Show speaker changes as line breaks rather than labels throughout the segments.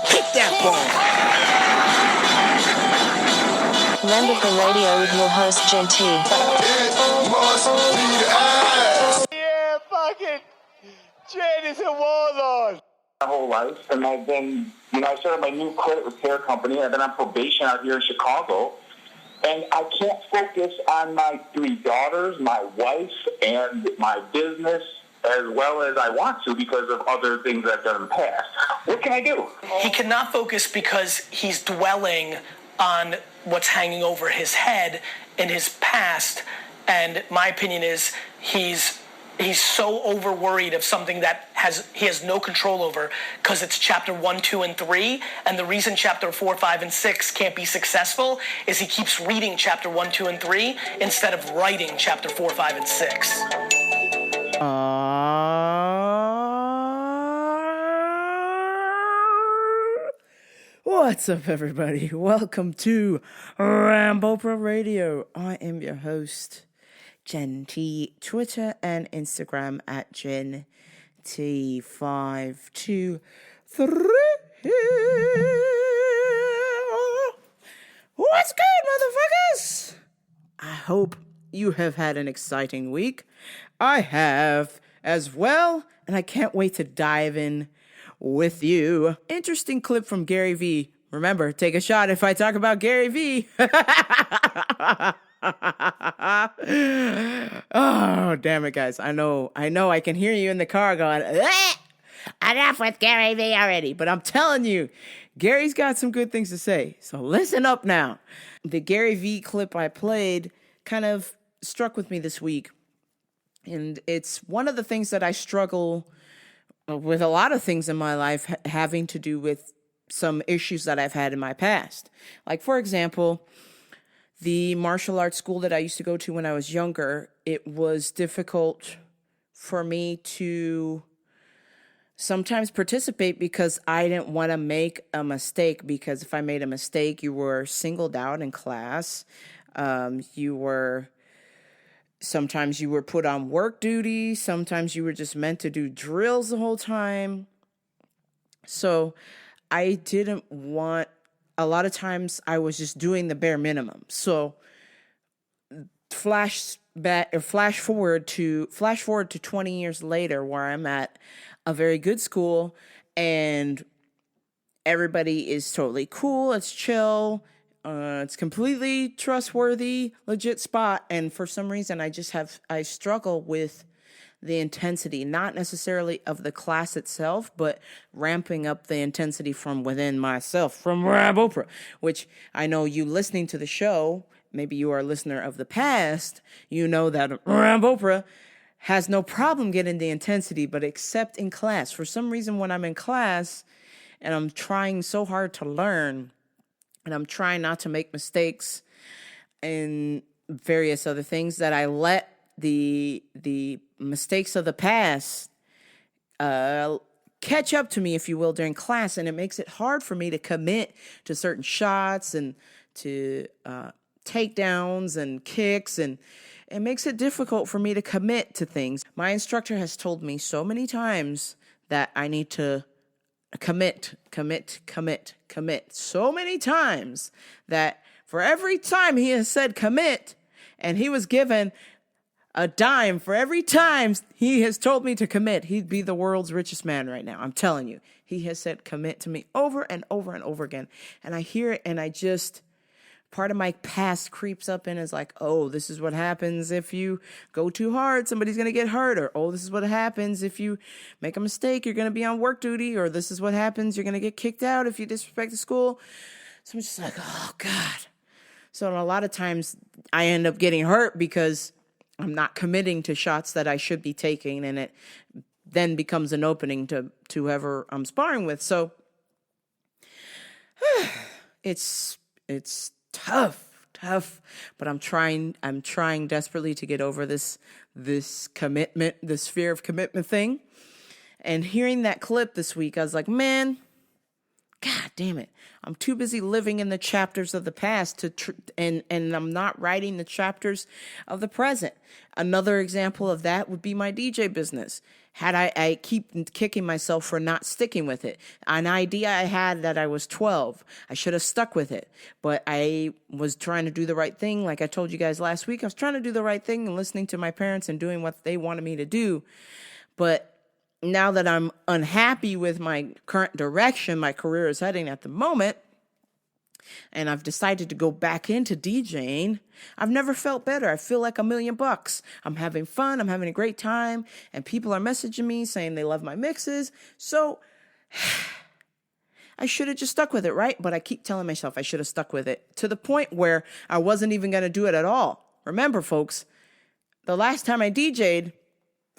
Hit that ball.
Wonderful Radio with your host, Jen T.
Yeah, fucking Jen is a warlord.
My whole life, and I've been, I started my new credit repair company. I've been on probation out here in Chicago, and I can't focus on my 3 daughters, my wife, and my business as well as I want to because of other things I've done in the past. What can I do?
He cannot focus because he's dwelling on what's hanging over his head in his past, and my opinion is he's so over worried of something that he has no control over because it's chapter 1, 2, and 3, and the reason chapter 4, 5, and 6 can't be successful is he keeps reading chapter 1, 2, and 3 instead of writing chapter 4, 5, and 6.
What's up, everybody? Welcome to Rambopra Radio. I am your host, Jen T. Twitter and Instagram at Jen T523. What's good, motherfuckers? I hope you have had an exciting week. I have as well, and I can't wait to dive in with you. Interesting clip from Gary V. Remember, take a shot if I talk about Gary V. Oh, damn it, guys. I know I can hear you in the car going, enough with Gary V already. But I'm telling you, Gary's got some good things to say. So listen up now. The Gary V clip I played kind of struck with me this week. And it's one of the things that I struggle with a lot of things in my life having to do with some issues that I've had in my past. Like, for example, the martial arts school that I used to go to when I was younger, it was difficult for me to sometimes participate because I didn't want to make a mistake, because if I made a mistake, you were singled out in class. Sometimes you were put on work duty. Sometimes you were just meant to do drills the whole time. So I didn't want, a lot of times I was just doing the bare minimum. So flash forward to 20 years later, where I'm at a very good school and everybody is totally cool. It's chill. It's completely trustworthy, legit spot. And for some reason, I struggle with the intensity, not necessarily of the class itself, but ramping up the intensity from within myself, from Rambopra, which I know you listening to the show, maybe you are a listener of the past, you know that Rambopra has no problem getting the intensity, but except in class. For some reason, when I'm in class and I'm trying so hard to learn, and I'm trying not to make mistakes and various other things, that I let the mistakes of the past catch up to me, if you will, during class. And it makes it hard for me to commit to certain shots and to takedowns and kicks. And it makes it difficult for me to commit to things. My instructor has told me so many times that I need to commit so many times that for every time he has said commit, and he was given a dime for every time he has told me to commit, he'd be the world's richest man right now. I'm telling you, he has said commit to me over and over and over again. And I hear it, and part of my past creeps up and is like, oh, this is what happens if you go too hard, somebody's going to get hurt. Or, oh, this is what happens if you make a mistake, you're going to be on work duty. Or this is what happens, you're going to get kicked out if you disrespect the school. So I'm just like, oh, God. So a lot of times I end up getting hurt because I'm not committing to shots that I should be taking. And it then becomes an opening to whoever I'm sparring with. So it's tough, but I'm trying desperately to get over this commitment, this fear of commitment thing. And hearing that clip this week, I was like, man, God damn it. I'm too busy living in the chapters of the past and I'm not writing the chapters of the present. Another example of that would be my DJ business. I keep kicking myself for not sticking with it. An idea I had that I was 12, I should have stuck with it. But I was trying to do the right thing. Like I told you guys last week, I was trying to do the right thing and listening to my parents and doing what they wanted me to do. But now that I'm unhappy with my current direction my career is heading at the moment, and I've decided to go back into DJing, I've never felt better. I feel like $1,000,000. I'm having fun. I'm having a great time. And people are messaging me saying they love my mixes. So I should have just stuck with it, right? But I keep telling myself I should have stuck with it to the point where I wasn't even going to do it at all. Remember, folks, the last time I DJ'd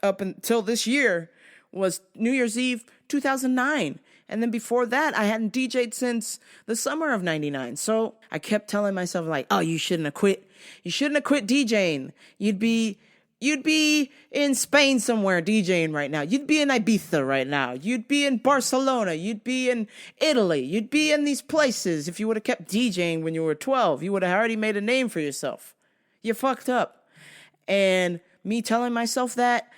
up until this year was New Year's Eve 2009. And then before that, I hadn't DJ'd since the summer of 99. So I kept telling myself like, oh, you shouldn't have quit. You shouldn't have quit DJing. You'd be in Spain somewhere DJing right now. You'd be in Ibiza right now. You'd be in Barcelona. You'd be in Italy. You'd be in these places if you would have kept DJing when you were 12. You would have already made a name for yourself. You fucked up. And me telling myself that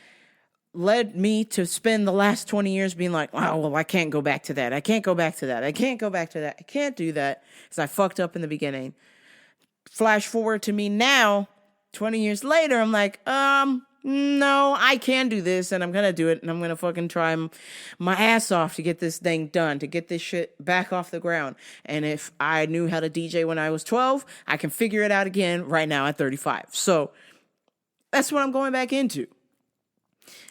led me to spend the last 20 years being like, oh, well, I can't go back to that. I can't go back to that. I can't go back to that. I can't do that because I fucked up in the beginning. Flash forward to me now, 20 years later, I'm like, no, I can do this and I'm going to do it and I'm going to fucking try my ass off to get this thing done, to get this shit back off the ground. And if I knew how to DJ when I was 12, I can figure it out again right now at 35. So that's what I'm going back into.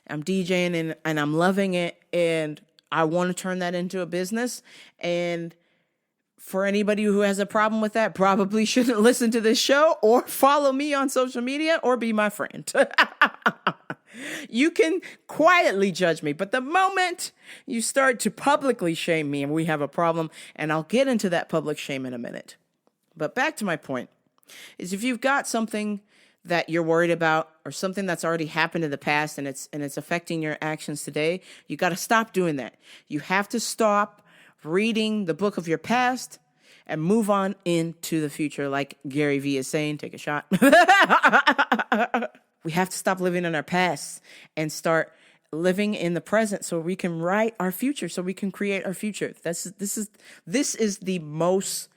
I'm DJing and I'm loving it, and I want to turn that into a business. And for anybody who has a problem with that, probably shouldn't listen to this show or follow me on social media or be my friend. You can quietly judge me, but the moment you start to publicly shame me, we have a problem, and I'll get into that public shame in a minute. But back to my point, is if you've got something that you're worried about or something that's already happened in the past and it's affecting your actions today, you got to stop doing that. You have to stop reading the book of your past and move on into the future. Like Gary Vee is saying, take a shot. We have to stop living in our past and start living in the present so we can write our future, so we can create our future. This is the most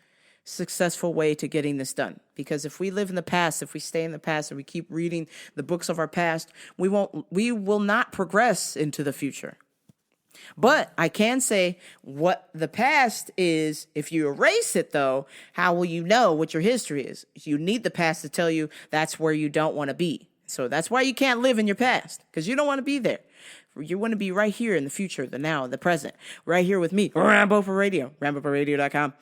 successful way to getting this done. Because if we live in the past, if we stay in the past and we keep reading the books of our past, we will not progress into the future. But I can say what the past is. If you erase it though, how will you know what your history is? You need the past to tell you that's where you don't want to be. So that's why you can't live in your past, because you don't want to be there. You want to be right here in the future, the now, the present, right here with me, Rambo for Radio, RamboForRadio.com.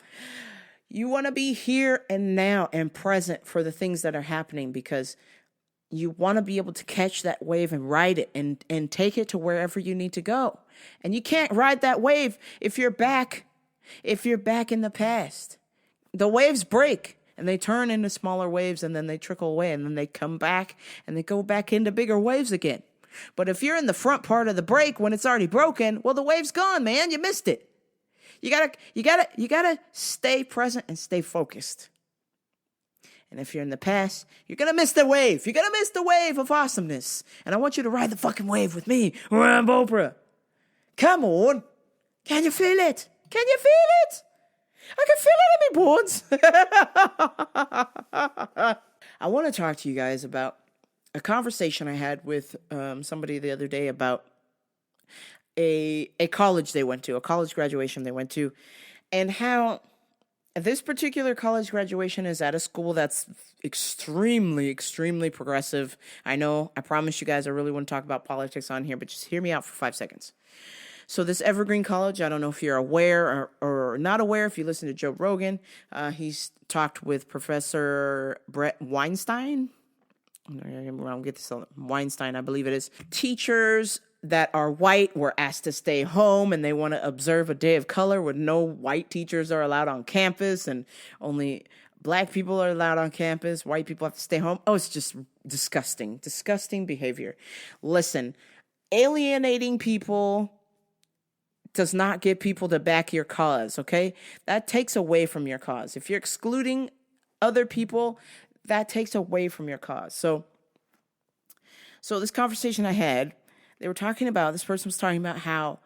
You want to be here and now and present for the things that are happening, because you want to be able to catch that wave and ride it and take it to wherever you need to go. And you can't ride that wave if you're back in the past. The waves break and they turn into smaller waves and then they trickle away and then they come back and they go back into bigger waves again. But if you're in the front part of the break when it's already broken, well, the wave's gone, man. You missed it. You gotta stay present and stay focused. And if you're in the past, you're gonna miss the wave. You're gonna miss the wave of awesomeness. And I want you to ride the fucking wave with me, Rambo. Come on. Can you feel it? Can you feel it? I can feel it in my bones. I want to talk to you guys about a conversation I had with somebody the other day about a college they went to, a college graduation they went to, and how this particular college graduation is at a school that's extremely, extrememly progressive. I know, I promise you guys I really want to talk about politics on here, but just hear me out for 5 seconds. So this Evergreen College, I don't know if you're aware or not aware, if you listen to Joe Rogan, he's talked with Professor Brett Weinstein. I'll get this Weinstein, I believe it is. Teachers that are white were asked to stay home and they want to observe a day of color where no white teachers are allowed on campus and only black people are allowed on campus. White people have to stay home. Oh, it's just disgusting behavior. Listen, alienating people does not get people to back your cause, okay? That takes away from your cause. If you're excluding other people, that takes away from your cause. So this conversation I had, this person was talking about how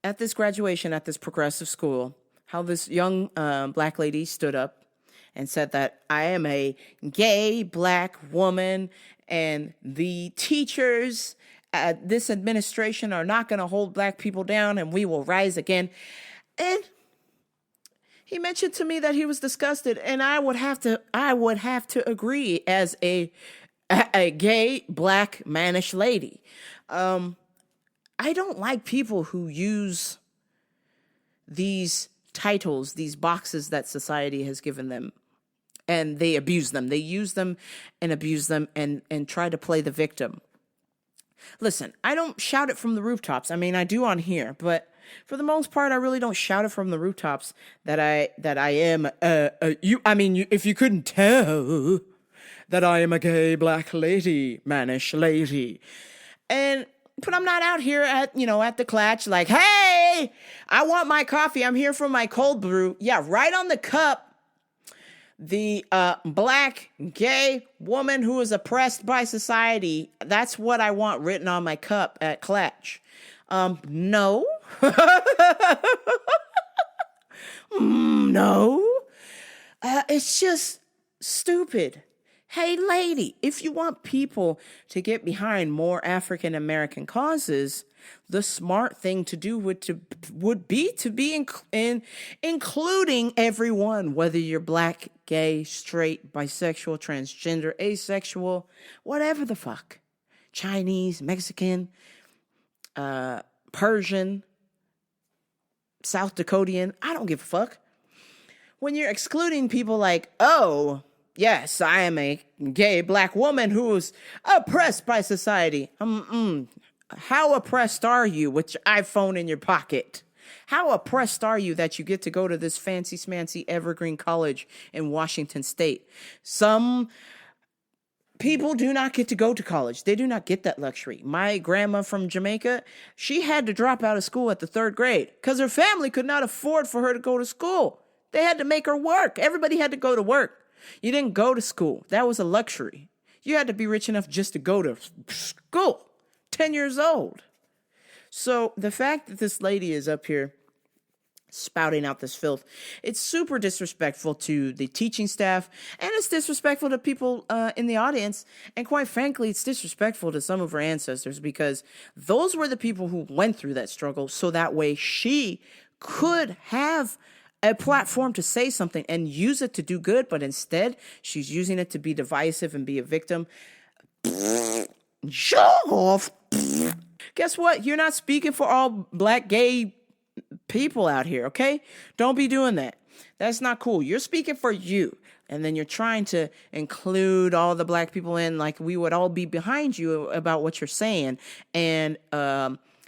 at this graduation, at this progressive school, how this young black lady stood up and said that I am a gay black woman and the teachers at this administration are not going to hold black people down and we will rise again. And he mentioned to me that he was disgusted, and I would have to agree as a gay black mannish lady. I don't like people who use these titles, these boxes that society has given them, and they abuse them. They use them and abuse them and try to play the victim. Listen, I don't shout it from the rooftops. I mean, I do on here, but for the most part, I really don't shout it from the rooftops that I am if you couldn't tell that I am a gay black lady, mannish lady. But I'm not out here at the clutch like, hey, I want my coffee. I'm here for my cold brew. Yeah, right on the cup. The black gay woman who is oppressed by society. That's what I want written on my cup at clutch. No. No. It's just stupid. Hey, lady, if you want people to get behind more African American causes, the smart thing to do would be to be including everyone, whether you're black, gay, straight, bisexual, transgender, asexual, whatever the fuck. Chinese, Mexican, Persian, South Dakotian, I don't give a fuck. When you're excluding people like, oh, yes, I am a gay black woman who is oppressed by society. How oppressed are you with your iPhone in your pocket? How oppressed are you that you get to go to this fancy smancy evergreen college in Washington State? Some people do not get to go to college. They do not get that luxury. My grandma from Jamaica, she had to drop out of school at the 3rd grade because her family could not afford for her to go to school. They had to make her work. Everybody had to go to work. You didn't go to school. That was a luxury. You had to be rich enough just to go to school. 10 years old. So the fact that this lady is up here spouting out this filth, it's super disrespectful to the teaching staff, and it's disrespectful to people in the audience, and quite frankly, it's disrespectful to some of her ancestors because those were the people who went through that struggle, so that way she could have a platform to say something and use it to do good, but instead she's using it to be divisive and be a victim. Show off. Guess what? You're not speaking for all black gay people out here, okay? Don't be doing that. That's not cool. You're speaking for you. And then you're trying to include all the black people in, like we would all be behind you about what you're saying. And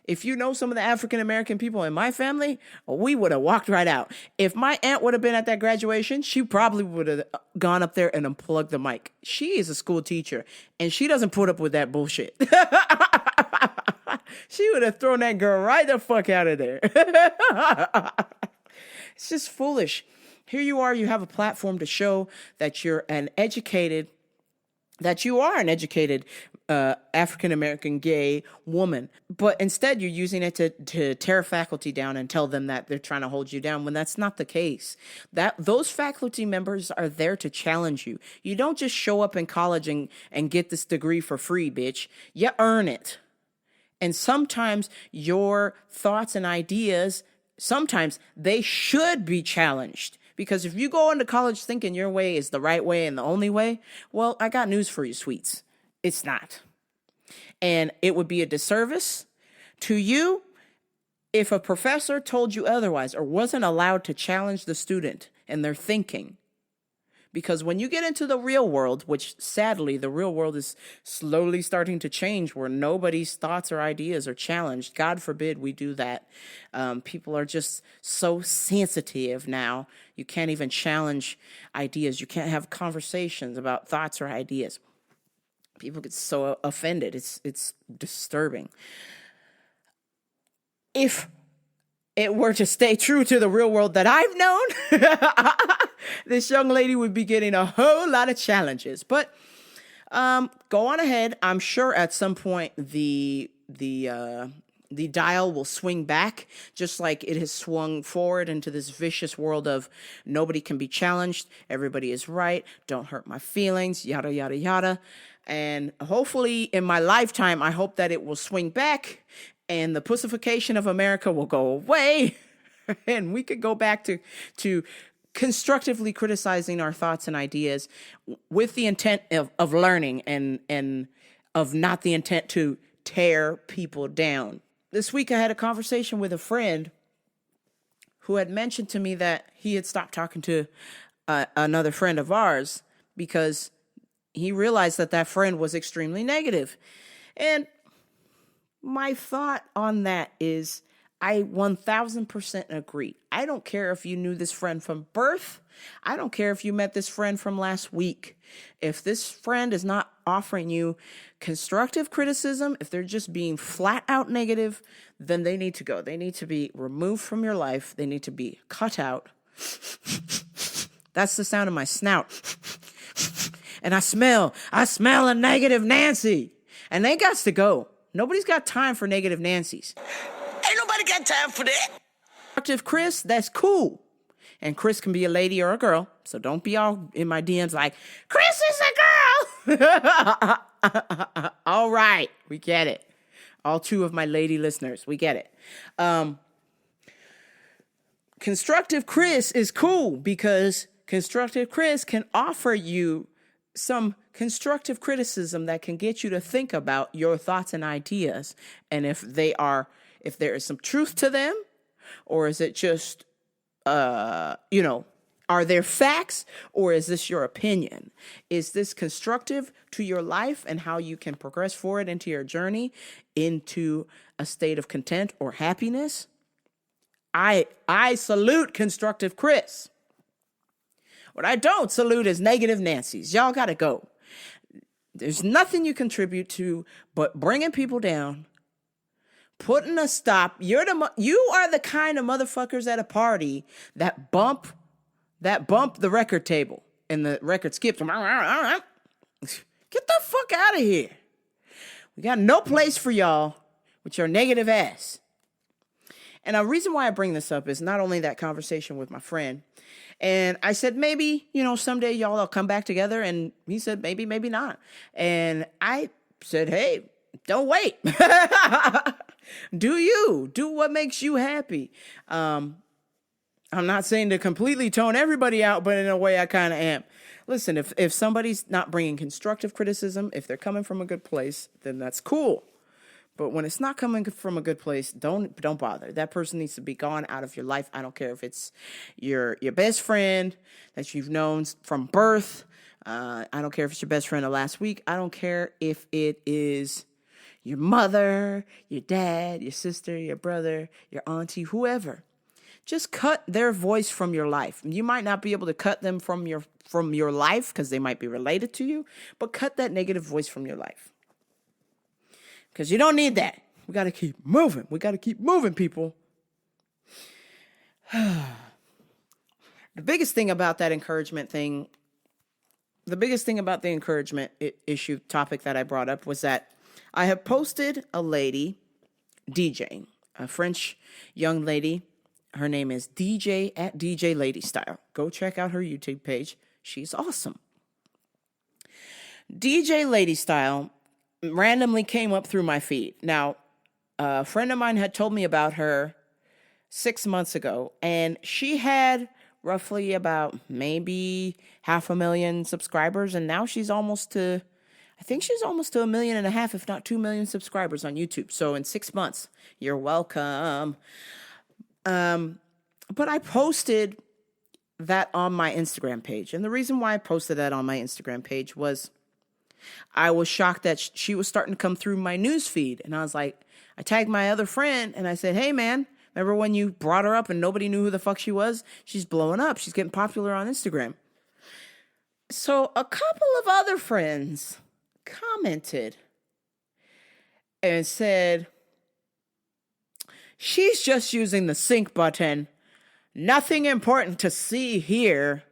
if you know some of the African American people in my family, we would have walked right out. If my aunt would have been at that graduation, she probably would have gone up there and unplugged the mic. She is a school teacher, and she doesn't put up with that bullshit. She would have thrown that girl right the fuck out of there. It's just foolish. Here you are, you have a platform to show that you are an educated African-American gay woman, but instead you're using it to tear faculty down and tell them that they're trying to hold you down when that's not the case. Those faculty members are there to challenge you. You don't just show up in college and get this degree for free, bitch. You earn it. And sometimes your thoughts and ideas, sometimes they should be challenged. Because if you go into college thinking your way is the right way and the only way, well, I got news for you, sweets. It's not. And it would be a disservice to you if a professor told you otherwise or wasn't allowed to challenge the student and their thinking. Because when you get into the real world, which sadly the real world is slowly starting to change where nobody's thoughts or ideas are challenged. God forbid we do that. People are just so sensitive now. You can't even challenge ideas. You can't have conversations about thoughts or ideas. People get so offended. It's disturbing. If it were to stay true to the real world that I've known, this young lady would be getting a whole lot of challenges. But go on ahead. I'm sure at some point the dial will swing back, just like it has swung forward into this vicious world of nobody can be challenged, everybody is right, don't hurt my feelings, yada, yada, yada. And hopefully in my lifetime, I hope that it will swing back and the pussification of America will go away and we could go back to constructively criticizing our thoughts and ideas with the intent of learning and of not the intent to tear people down. This week I had a conversation with a friend who had mentioned to me that he had stopped talking to another friend of ours because he realized that friend was extremely negative. And my thought on that is I 1000% agree. I don't care if you knew this friend from birth. I don't care if you met this friend from last week. If this friend is not offering you constructive criticism, if they're just being flat out negative, then they need to go. They need to be removed from your life. They need to be cut out. That's the sound of my snout. And I smell a negative Nancy. And they got to go. Nobody's got time for negative Nancys.
Ain't nobody got time for that.
Constructive Chris, that's cool. And Chris can be a lady or a girl. So don't be all in my DMs like, Chris is a girl. All right. We get it. All two of my lady listeners. We get it. Constructive Chris is cool because Constructive Chris can offer you some constructive criticism that can get you to think about your thoughts and ideas. And if there is some truth to them, or is it just, are there facts, or is this your opinion? Is this constructive to your life and how you can progress forward into your journey into a state of content or happiness? I salute Constructive Chris. What I don't salute is negative Nancy's. Y'all got to go. There's nothing you contribute to but bringing people down, putting a stop. You are the kind of motherfuckers at a party that bump the record table and the record skips. Get the fuck out of here. We got no place for y'all with your negative ass. And a reason why I bring this up is not only that conversation with my friend, and I said, maybe, someday y'all will come back together. And he said, maybe, maybe not. And I said, hey, don't wait. Do what makes you happy. I'm not saying to completely tone everybody out, but in a way I kind of am. Listen, if somebody's not bringing constructive criticism, if they're coming from a good place, then that's cool. But when it's not coming from a good place, don't bother. That person needs to be gone out of your life. I don't care if it's your best friend that you've known from birth. I don't care if it's your best friend of last week. I don't care if it is your mother, your dad, your sister, your brother, your auntie, whoever. Just cut their voice from your life. You might not be able to cut them from your life because they might be related to you, but cut that negative voice from your life. Because you don't need that. We got to keep moving. We got to keep moving, people. The biggest thing about that encouragement thing, the biggest thing about the encouragement issue topic that I brought up was that I have posted a lady DJing, a French young lady. Her name is DJ at DJ Lady Style. Go check out her YouTube page. She's awesome. DJ Lady Style randomly came up through my feed. Now, a friend of mine had told me about her 6 months ago, and she had roughly about maybe 500,000 subscribers, and now she's almost to 1.5 million, if not 2 million subscribers on YouTube. So in 6 months, you're welcome. But I posted that on my Instagram page, and the reason why I posted that on my Instagram page was I was shocked that she was starting to come through my news feed. And I was like, I tagged my other friend and I said, hey man, remember when you brought her up and nobody knew who the fuck she was? She's blowing up. She's getting popular on Instagram. So a couple of other friends commented and said, She's just using the sync button. Nothing important to see here.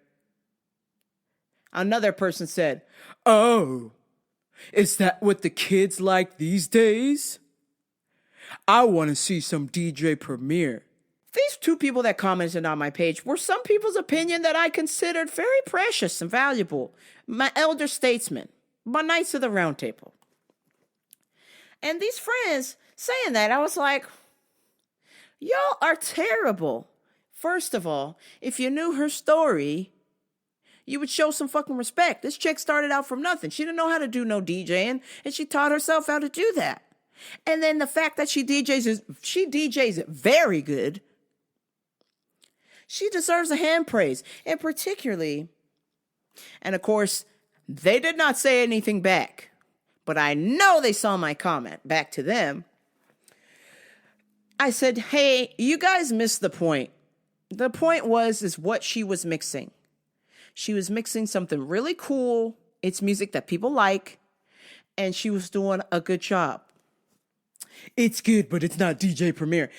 Another person said, "Oh, is that what the kids like these days? I want to see some DJ Premier." These two people that commented on my page were some people's opinion that I considered very precious and valuable. My elder statesmen, my knights of the round table. And these friends saying that, I was like, y'all are terrible. First of all, if you knew her story, you would show some fucking respect. This chick started out from nothing. She didn't know how to do no DJing, and she taught herself how to do that. And then the fact that she DJs very good. She deserves a hand praise. And particularly, and of course, they did not say anything back, but I know they saw my comment back to them. I said, hey, you guys missed the point. The point is what she was mixing. She was mixing something really cool. It's music that people like, and she was doing a good job. It's good, but it's not DJ Premier.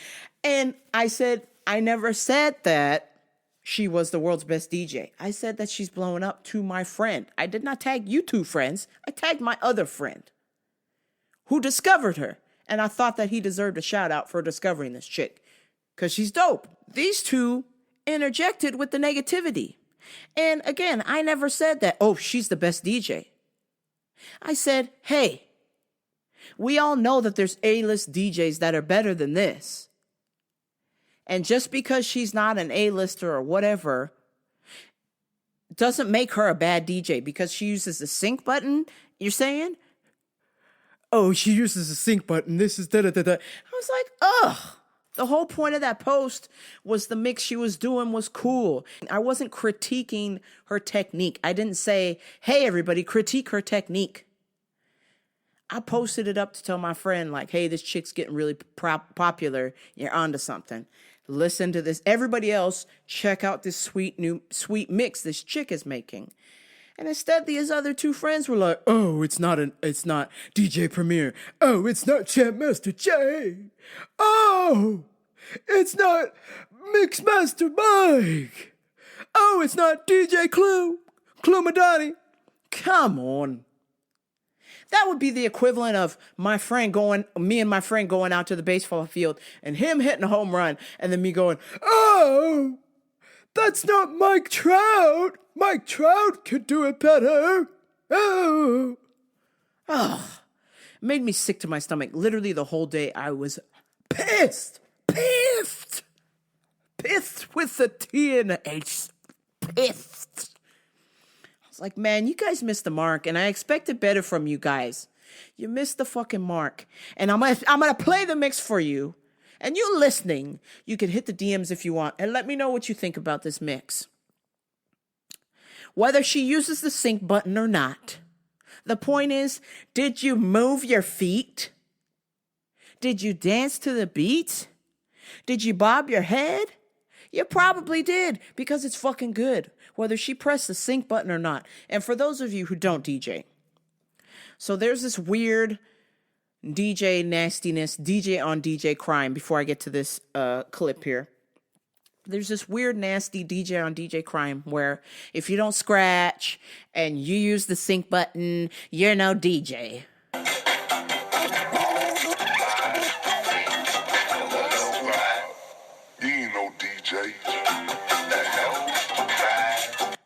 And I said, I never said that she was the world's best DJ. I said that she's blowing up to my friend. I did not tag you two friends. I tagged my other friend who discovered her. And I thought that he deserved a shout out for discovering this chick because she's dope. These two interjected with the negativity. And again, I never said that, oh, she's the best DJ. I said, hey, we all know that there's A-list DJs that are better than this. And just because she's not an A-lister or whatever, doesn't make her a bad DJ because she uses the sync button, you're saying? Oh, she uses the sync button. This is da-da-da-da. I was like, ugh. The whole point of that post was the mix she was doing was cool. I wasn't critiquing her technique. I didn't say, hey, everybody, critique her technique. I posted it up to tell my friend, like, hey, this chick's getting really popular. You're onto something. Listen to this. Everybody else, check out this sweet mix this chick is making. And instead, these other two friends were like, oh, it's not DJ Premier. Oh, it's not Champmaster J. Oh, it's not Mixmaster Mike. Oh, it's not DJ Clue Madani. Come on. That would be the equivalent of me and my friend going out to the baseball field and him hitting a home run and then me going, oh, that's not Mike Trout. Mike Trout could do it better. Oh. It made me sick to my stomach. Literally the whole day I was pissed with the T and the H. Pissed. I was like, man, you guys missed the mark, and I expected better from you guys. You missed the fucking mark. And I'm gonna play the mix for you. And you listening, you can hit the DMs if you want, and let me know what you think about this mix. Whether she uses the sync button or not. The point is, did you move your feet? Did you dance to the beat? Did you bob your head? You probably did, because it's fucking good, whether she pressed the sync button or not. And for those of you who don't DJ, so there's this weird DJ nastiness, DJ on DJ crime, before I get to this clip here. There's this weird, nasty DJ on DJ crime where if you don't scratch and you use the sync button, you're no DJ.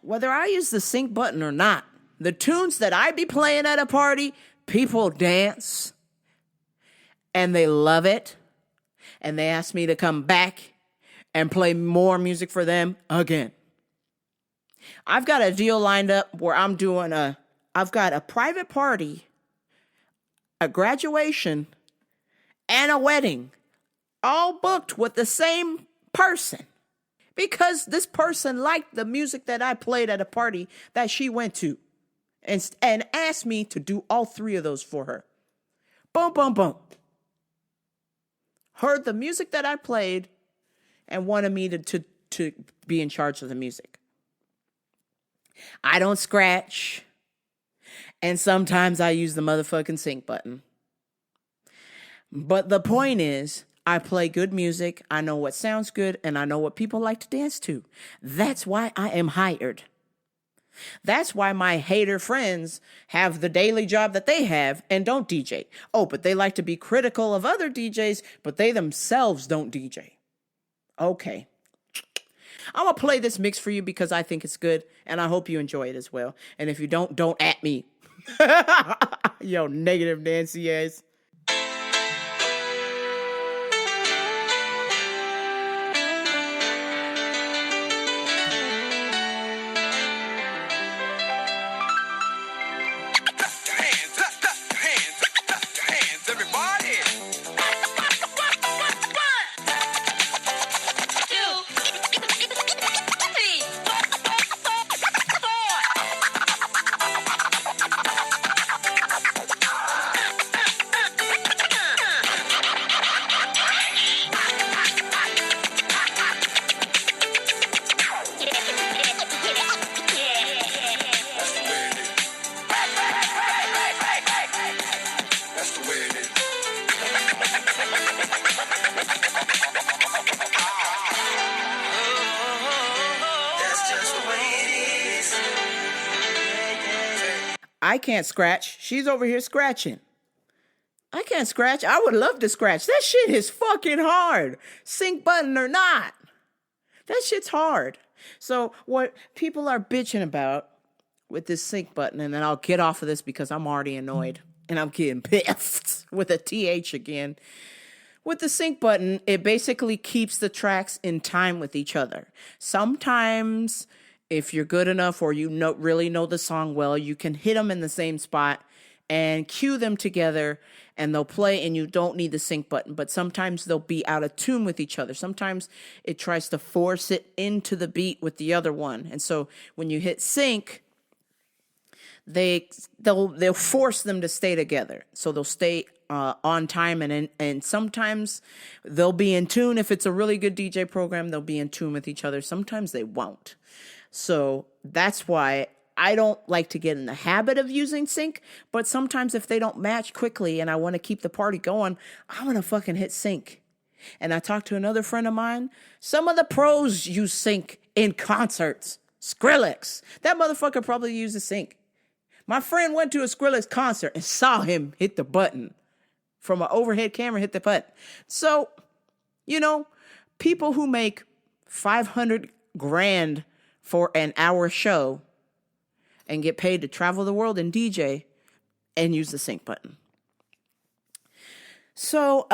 Whether I use the sync button or not, the tunes that I be playing at a party, people dance and they love it. And they ask me to come back and play more music for them again. I've got a deal lined up where I've got a private party, a graduation, and a wedding, all booked with the same person. Because this person liked the music that I played at a party that she went to and asked me to do all three of those for her. Boom, boom, boom. Heard the music that I played and wanted me to be in charge of the music. I don't scratch. And sometimes I use the motherfucking sync button. But the point is, I play good music. I know what sounds good, and I know what people like to dance to. That's why I am hired. That's why my hater friends have the daily job that they have and don't DJ. Oh, but they like to be critical of other DJs, but they themselves don't DJ. Okay. I'm going to play this mix for you because I think it's good, and I hope you enjoy it as well. And if you don't at me. Yo, negative Nancy ass. I can't scratch. She's over here scratching. I can't scratch. I would love to scratch. That shit is fucking hard. Sync button or not. That shit's hard. So what people are bitching about with this sync button, and then I'll get off of this because I'm already annoyed and I'm getting pissed with a TH again. With the sync button, it basically keeps the tracks in time with each other. Sometimes, if you're good enough or you really know the song well, you can hit them in the same spot and cue them together and they'll play and you don't need the sync button. But sometimes they'll be out of tune with each other. Sometimes it tries to force it into the beat with the other one. And so when you hit sync, they'll force them to stay together. So they'll stay on time and sometimes they'll be in tune. If it's a really good DJ program, they'll be in tune with each other. Sometimes they won't. So that's why I don't like to get in the habit of using sync, but sometimes if they don't match quickly and I want to keep the party going, I'm going to fucking hit sync. And I talked to another friend of mine. Some of the pros use sync in concerts. Skrillex. That motherfucker probably uses sync. My friend went to a Skrillex concert and saw him hit the button. From an overhead camera, hit the button. So, people who make $500,000 for an hour show and get paid to travel the world and DJ and use the sync button. So,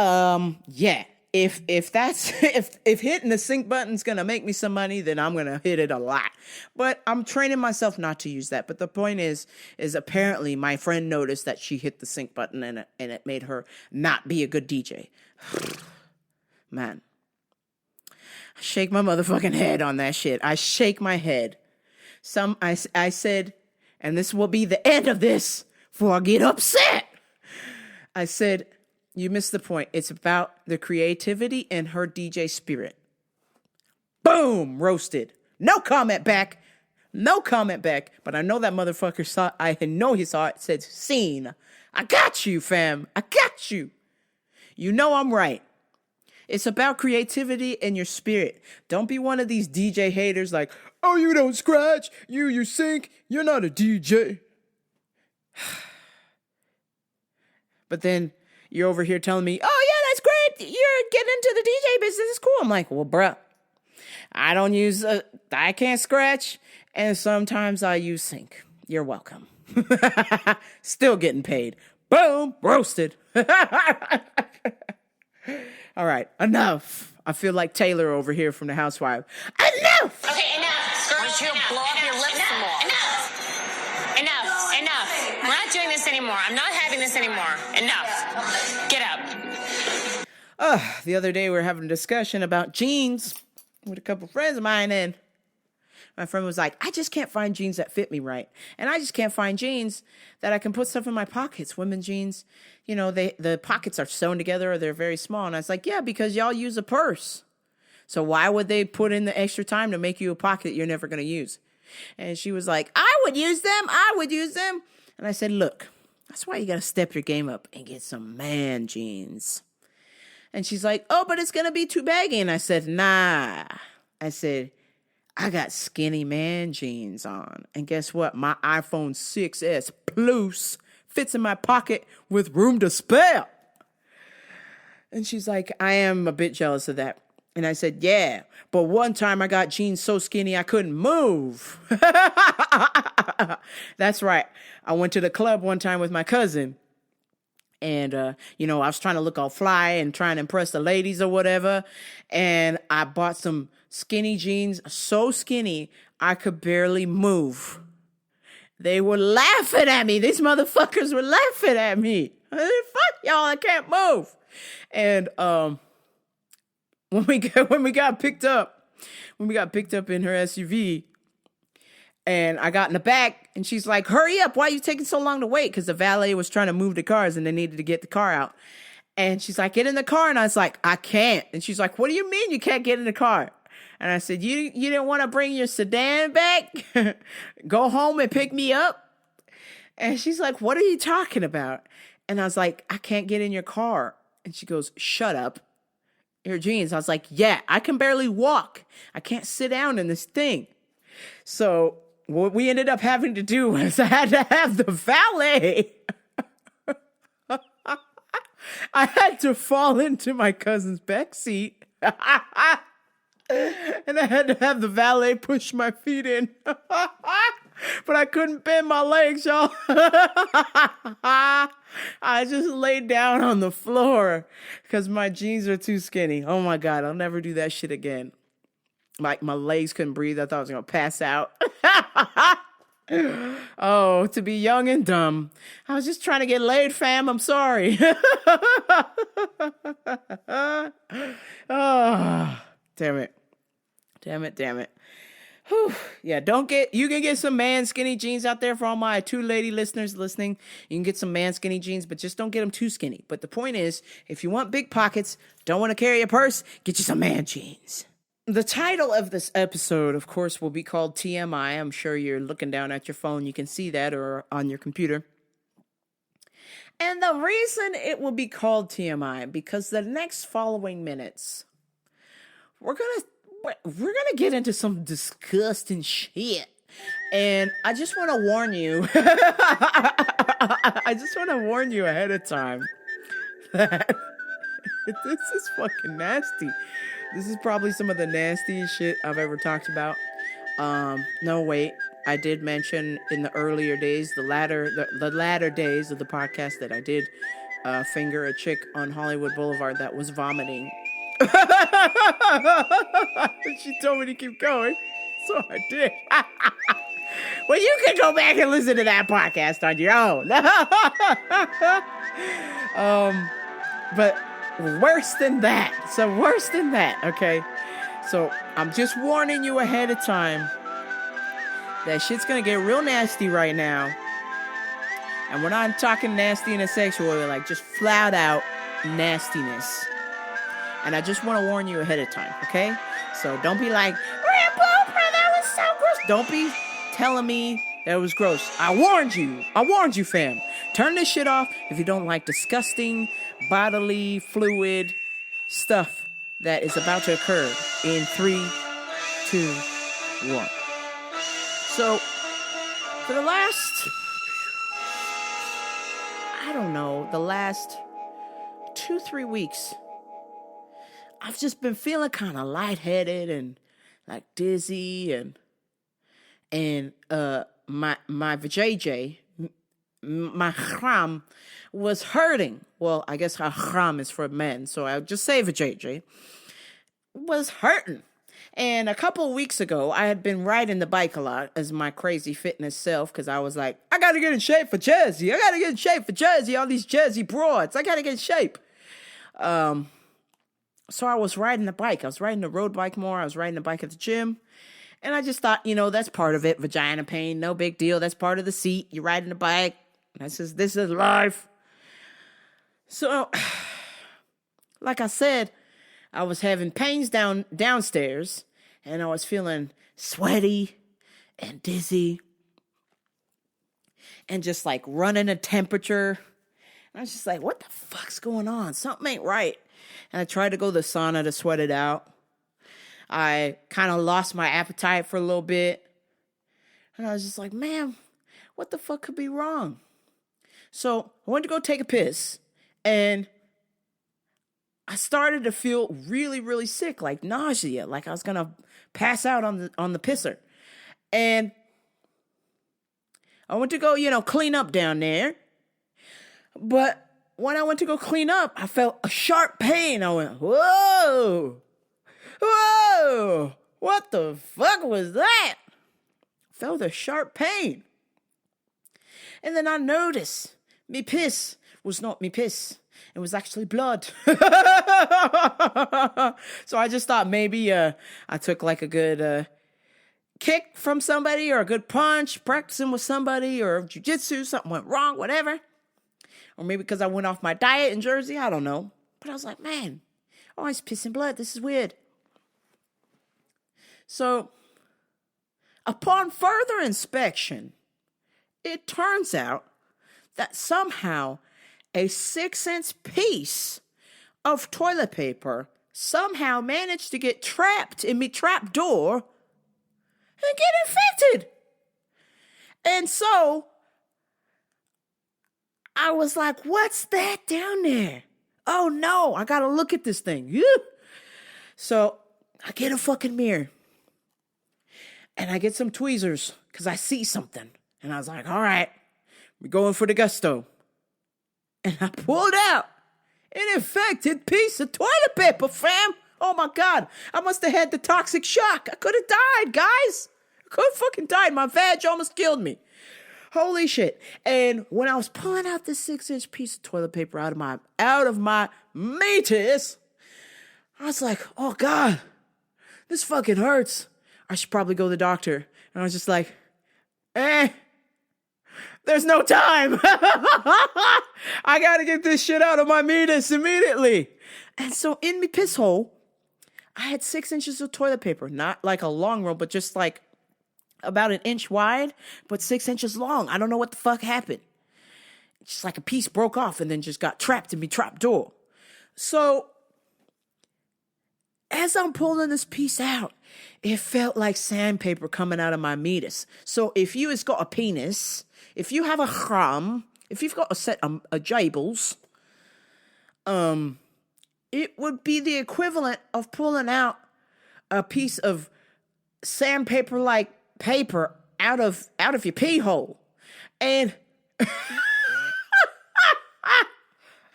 yeah, if hitting the sync button's going to make me some money, then I'm going to hit it a lot. But I'm training myself not to use that. But the point is apparently my friend noticed that she hit the sync button and it made her not be a good DJ. Man. I shake my motherfucking head on that shit. I shake my head. I said, and this will be the end of this before I get upset. I said, you missed the point. It's about the creativity and her DJ spirit. Boom, roasted. No comment back. But I know that motherfucker saw it. I know he saw it. It said, "Scene. I got you, fam. I got you." You know I'm right. It's about creativity and your spirit. Don't be one of these DJ haters like, "Oh, you don't scratch. You sync. You're not a DJ." But then you're over here telling me, "Oh, yeah, that's great. You're getting into the DJ business. It's cool." I'm like, well, bruh, I can't scratch. And sometimes I use sync. You're welcome. Still getting paid. Boom, roasted. All right, enough. I feel like Taylor over here from The Housewife. Enough!
Okay, enough. Why don't you blow up your lips some more? Enough. We're not doing this anymore. I'm not having this anymore. Enough. Get up.
The other day we were having a discussion about jeans with a couple friends of mine, and my friend was like, "I just can't find jeans that fit me right. And I just can't find jeans that I can put stuff in my pockets. Women's jeans, the pockets are sewn together or they're very small." And I was like, "Yeah, because y'all use a purse. So why would they put in the extra time to make you a pocket you're never going to use?" And she was like, I would use them. And I said, "Look, that's why you got to step your game up and get some man jeans." And she's like, oh, but it's going to be too baggy. And I said, nah. I said, I got skinny man jeans on. And guess what? My iPhone 6S Plus fits in my pocket with room to spare. And she's like, I am a bit jealous of that. And I said, yeah, but one time I got jeans so skinny I couldn't move. That's right. I went to the club one time with my cousin. And, I was trying to look all fly and trying to impress the ladies or whatever. And I bought some skinny jeans, so skinny I could barely move. They were laughing at me. These motherfuckers were laughing at me. I said, fuck y'all, I can't move. And when we got picked up in her SUV, and I got in the back, and she's like, hurry up, why are you taking so long to wait? Because the valet was trying to move the cars, and they needed to get the car out. And she's like, get in the car. And I was like, I can't. And she's like, what do you mean you can't get in the car? And I said, you didn't want to bring your sedan back? Go home and pick me up? And she's like, what are you talking about? And I was like, I can't get in your car. And she goes, shut up. Your jeans. I was like, yeah, I can barely walk. I can't sit down in this thing. So what we ended up having to do was I had to have the valet. I had to fall into my cousin's back seat. And I had to have the valet push my feet in. But I couldn't bend my legs, y'all. I just laid down on the floor because my jeans are too skinny. Oh my God, I'll never do that shit again. Like, my legs couldn't breathe. I thought I was going to pass out. Oh, to be young and dumb. I was just trying to get laid, fam. I'm sorry. Oh, damn it. Whew. Yeah, you can get some man skinny jeans out there for all my 2 lady listeners listening. You can get some man skinny jeans, but just don't get them too skinny. But the point is, if you want big pockets, don't want to carry a purse, get you some man jeans. The title of this episode, of course, will be called TMI. I'm sure you're looking down at your phone. You can see that, or on your computer. And the reason it will be called TMI, because the next following minutes, we're gonna get into some disgusting shit. And I just want to warn you. I just want to warn you ahead of time that this is fucking nasty. This is probably some of the nastiest shit I've ever talked about. No, wait. I did mention in the earlier days, the latter days of the podcast, that I did finger a chick on Hollywood Boulevard that was vomiting. She told me to keep going, so I did. Well, you can go back and listen to that podcast on your own. But worse than that. Okay? So I'm just warning you ahead of time that shit's gonna get real nasty right now. And we're not talking nasty in a sexual way, like just flat out nastiness. And I just want to warn you ahead of time, okay? So don't be like, that was so gross. Don't be telling me that was gross. I warned you, fam. Turn this shit off if you don't like disgusting bodily fluid stuff that is about to occur in 3, 2, 1. So, for the last 2-3 weeks, I've just been feeling kind of lightheaded and like dizzy, and my vajayjay, my chram, was hurting. Well, I guess chram is for men, so I'll just say vajayjay was hurting. And a couple of weeks ago, I had been riding the bike a lot as my crazy fitness self, because I was like, I gotta get in shape for Jersey. All these Jersey broads. I gotta get in shape. So I was riding the bike. I was riding the road bike more. I was riding the bike at the gym. And I just thought, that's part of it. Vagina pain, no big deal. That's part of the seat. You're riding the bike. This is life. So, like I said, I was having pains downstairs. And I was feeling sweaty and dizzy. And just like running a temperature. And I was just like, what the fuck's going on? Something ain't right. And I tried to go to the sauna to sweat it out. I kind of lost my appetite for a little bit. And I was just like, man, what the fuck could be wrong? So I went to go take a piss. And I started to feel really, really sick, like nausea, like I was going to pass out on the pisser. And I went to go, clean up down there. But when I went to go clean up, I felt a sharp pain. I went, whoa, what the fuck was that? Felt a sharp pain. And then I noticed me piss was not me piss. It was actually blood. So I just thought maybe I took like a good kick from somebody or a good punch, practicing with somebody or jiu-jitsu, something went wrong, whatever. Or maybe because I went off my diet in Jersey, I don't know. But I was like, man, oh, it's pissing blood. This is weird. So upon further inspection, it turns out that somehow a 6-inch piece of toilet paper somehow managed to get trapped in me trap door and get infected. And so I was like, what's that down there? Oh no, I gotta look at this thing. So I get a fucking mirror and I get some tweezers because I see something. And I was like, all right, we're going for the gusto. And I pulled out an infected piece of toilet paper, fam. Oh my God. I must have had the toxic shock. I could have died, guys. I could have fucking died. My vag almost killed me. Holy shit. And when I was pulling out this 6-inch piece of toilet paper out of my meatus, I was like, oh God, this fucking hurts. I should probably go to the doctor. And I was just like, there's no time. I gotta get this shit out of my meatus immediately. And so in me piss hole, I had 6 inches of toilet paper, not like a long roll, but just like about an inch wide, but 6 inches long. I don't know what the fuck happened. Just like a piece broke off and then just got trapped in me trap door. So as I'm pulling this piece out, it felt like sandpaper coming out of my meatus. So if you has got a penis, if you have a chram, if you've got a set of jables, it would be the equivalent of pulling out a piece of sandpaper-like paper out of your pee hole. And as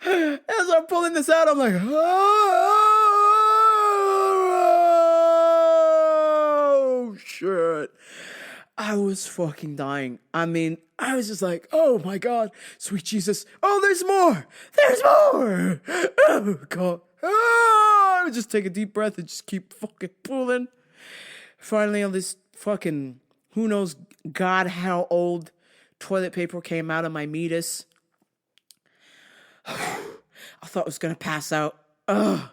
I'm pulling this out, I'm like, oh, shit. I was fucking dying. I mean, I was just like, oh my God, sweet Jesus. Oh, there's more. There's more. Oh, God. Oh, I would just take a deep breath and just keep fucking pulling. Finally, on this fucking, who knows, God, how old toilet paper came out of my meatus. I thought I was going to pass out. I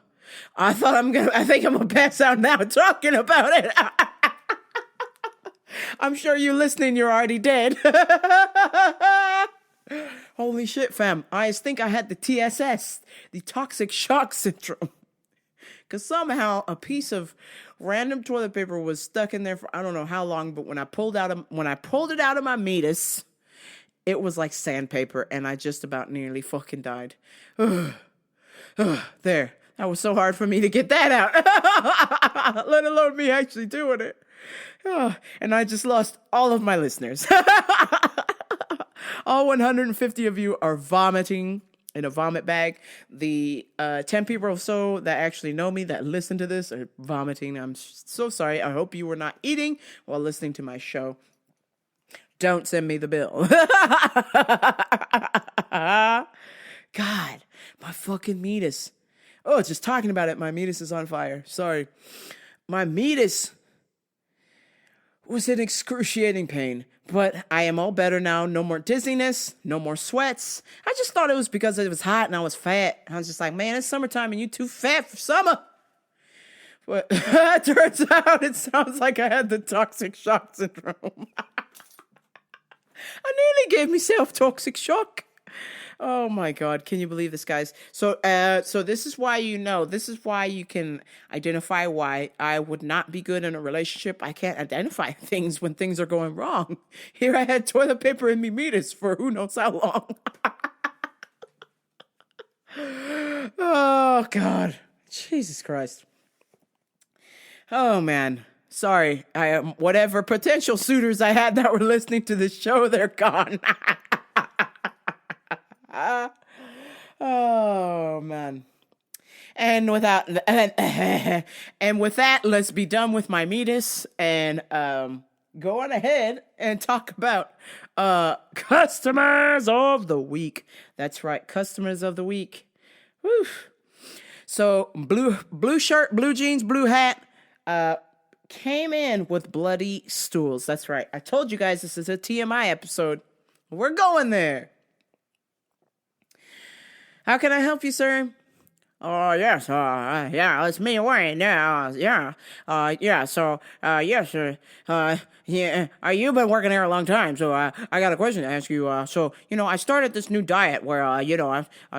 think I'm going to pass out now talking about it. I'm sure you listening, you're already dead. Holy shit, fam. I think I had the TSS, the toxic shock syndrome. Because somehow a piece of random toilet paper was stuck in there for I don't know how long, but when I pulled it out of my meatus, it was like sandpaper, and I just about nearly fucking died. There. That was so hard for me to get that out. Let alone me actually doing it. And I just lost all of my listeners. All 150 of you are vomiting in a vomit bag. The 10 people or so that actually know me that listen to this are vomiting. I'm so sorry. I hope you were not eating while listening to my show. Don't send me the bill. God, my fucking meatus. Oh, just talking about it, my meatus is on fire. Sorry. My meatus was in excruciating pain, but I am all better now. No more dizziness, no more sweats. I just thought it was because it was hot and I was fat. I was just like, man, it's summertime and you too fat for summer. But it turns out it sounds like I had the toxic shock syndrome. I nearly gave myself toxic shock. Oh my God. Can you believe this, guys? So this is why this is why you can identify why I would not be good in a relationship. I can't identify things when things are going wrong. Here I had toilet paper in me meatus for who knows how long. Oh God. Jesus Christ. Oh man. Sorry. Whatever potential suitors I had that were listening to this show, they're gone. Oh man. And with that, let's be done with my meatus and go on ahead and talk about customers of the week. That's right, customers of the week. Woo. So blue shirt, blue jeans, blue hat, came in with bloody stools. That's right. I told you guys this is a TMI episode. We're going there. How can I help you, sir? Oh, yes, yeah, it's me, Wayne, yes, you've been working here a long time, so, I got a question to ask you, I started this new diet where, I'm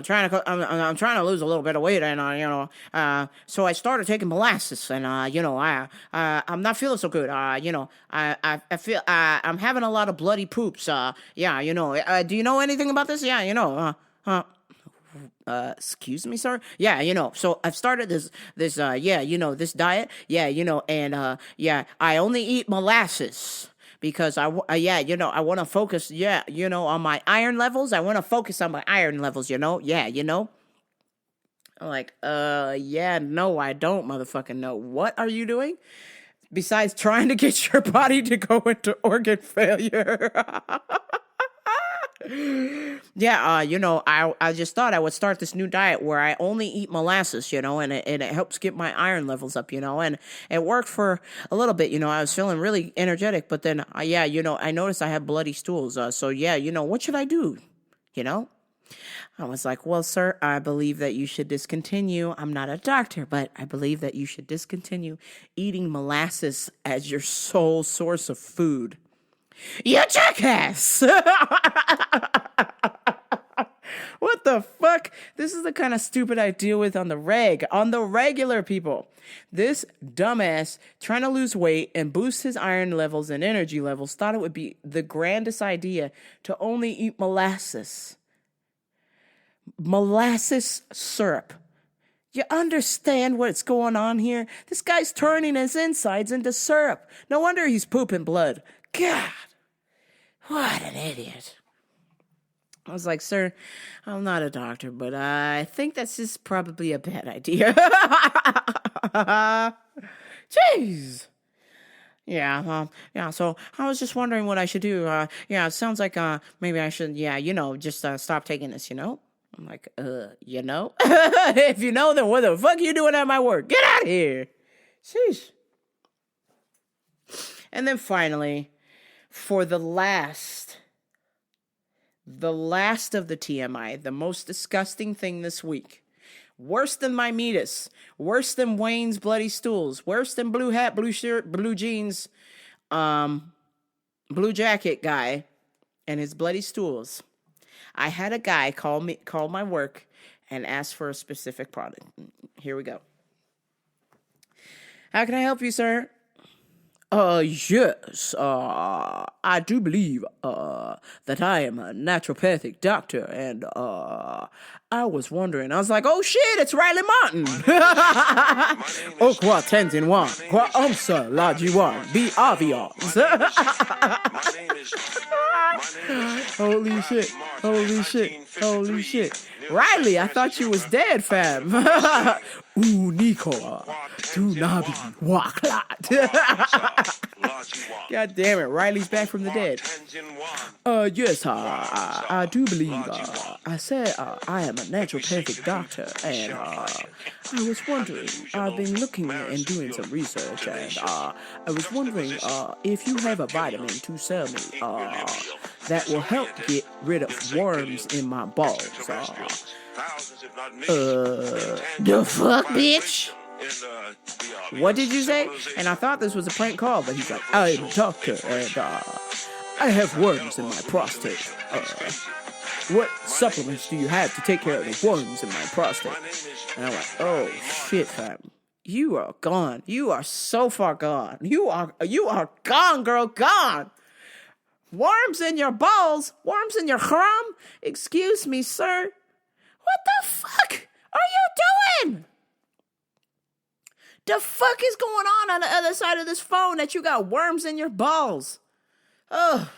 trying to lose a little bit of weight, and, so I started taking molasses, and, I'm not feeling so good, I feel, I'm having a lot of bloody poops, do you know anything about this? Excuse me, sir? Yeah, so I've started this diet. And I only eat molasses because I want to focus, on my iron levels. I want to focus on my iron levels, I'm like, no, I don't motherfucking know. What are you doing? Besides trying to get your body to go into organ failure. I just thought I would start this new diet where I only eat molasses, and it helps get my iron levels up, and it worked for a little bit, I was feeling really energetic, but then, I noticed I had bloody stools, what should I do, I was like, well, sir, I believe that you should discontinue. I'm not a doctor, but I believe that you should discontinue eating molasses as your sole source of food. You jackass! What the fuck? This is the kind of stupid I deal with on the regular people. This dumbass trying to lose weight and boost his iron levels and energy levels thought it would be the grandest idea to only eat molasses. Molasses syrup. You understand what's going on here? This guy's turning his insides into syrup. No wonder he's pooping blood. God, what an idiot. I was like, sir, I'm not a doctor, but I think that's just probably a bad idea. Jeez. So I was just wondering what I should do. It sounds like maybe I should, just stop taking this, I'm like, If you know, then what the fuck are you doing at my work? Get out of here. Sheesh. And then finally, for the last of the TMI, the most disgusting thing this week, worse than my meatus, worse than Wayne's bloody stools, worse than blue hat, blue shirt, blue jeans, blue jacket guy and his bloody stools. I had a guy call my work and ask for a specific product. Here we go. How can I help you, sir? Yes, I do believe, that I am a naturopathic doctor, and, I was wondering, I was like, oh shit, it's Riley Martin! Oh, qua tenzin wan, qua umsa lajiwan, be avions. Holy shit. Riley, I thought you was dead, fam. Ooh, Nico, tu nabi waklat. God damn it, Riley's back from the dead. Yes, I do believe, I said, I am a naturopathic doctor, and, I was wondering, I've been looking and doing some research, and, I was wondering, if you have a vitamin to sell me, that will help get rid of worms in my balls, the fuck, bitch? What did you say? And I thought this was a prank call, but he's like, I'm a doctor, and, I have worms in my prostate. what supplements do you have to take care of the worms in my prostate? And I'm like, oh shit, fam. You are gone. You are so far gone. You are gone, girl, gone. Worms in your balls? Worms in your crumb? Excuse me, sir. What the fuck are you doing? The fuck is going on the other side of this phone that you got worms in your balls? Oh.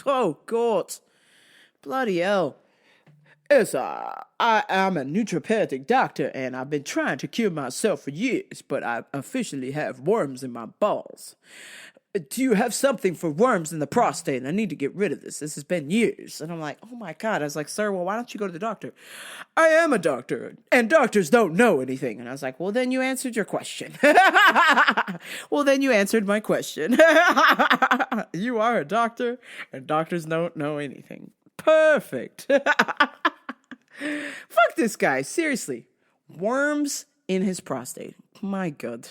Oh, God. Bloody hell. Yes, I am a naturopathic doctor, and I've been trying to cure myself for years, but I officially have worms in my balls. Do you have something for worms in the prostate? I need to get rid of this. This has been years. And I'm like, oh my God. I was like, sir, well, why don't you go to the doctor? I am a doctor, and doctors don't know anything. And I was like, well, then you answered your question. Well, then you answered my question. You are a doctor, and doctors don't know anything. Perfect. Fuck this guy. Seriously. Worms in his prostate. My God.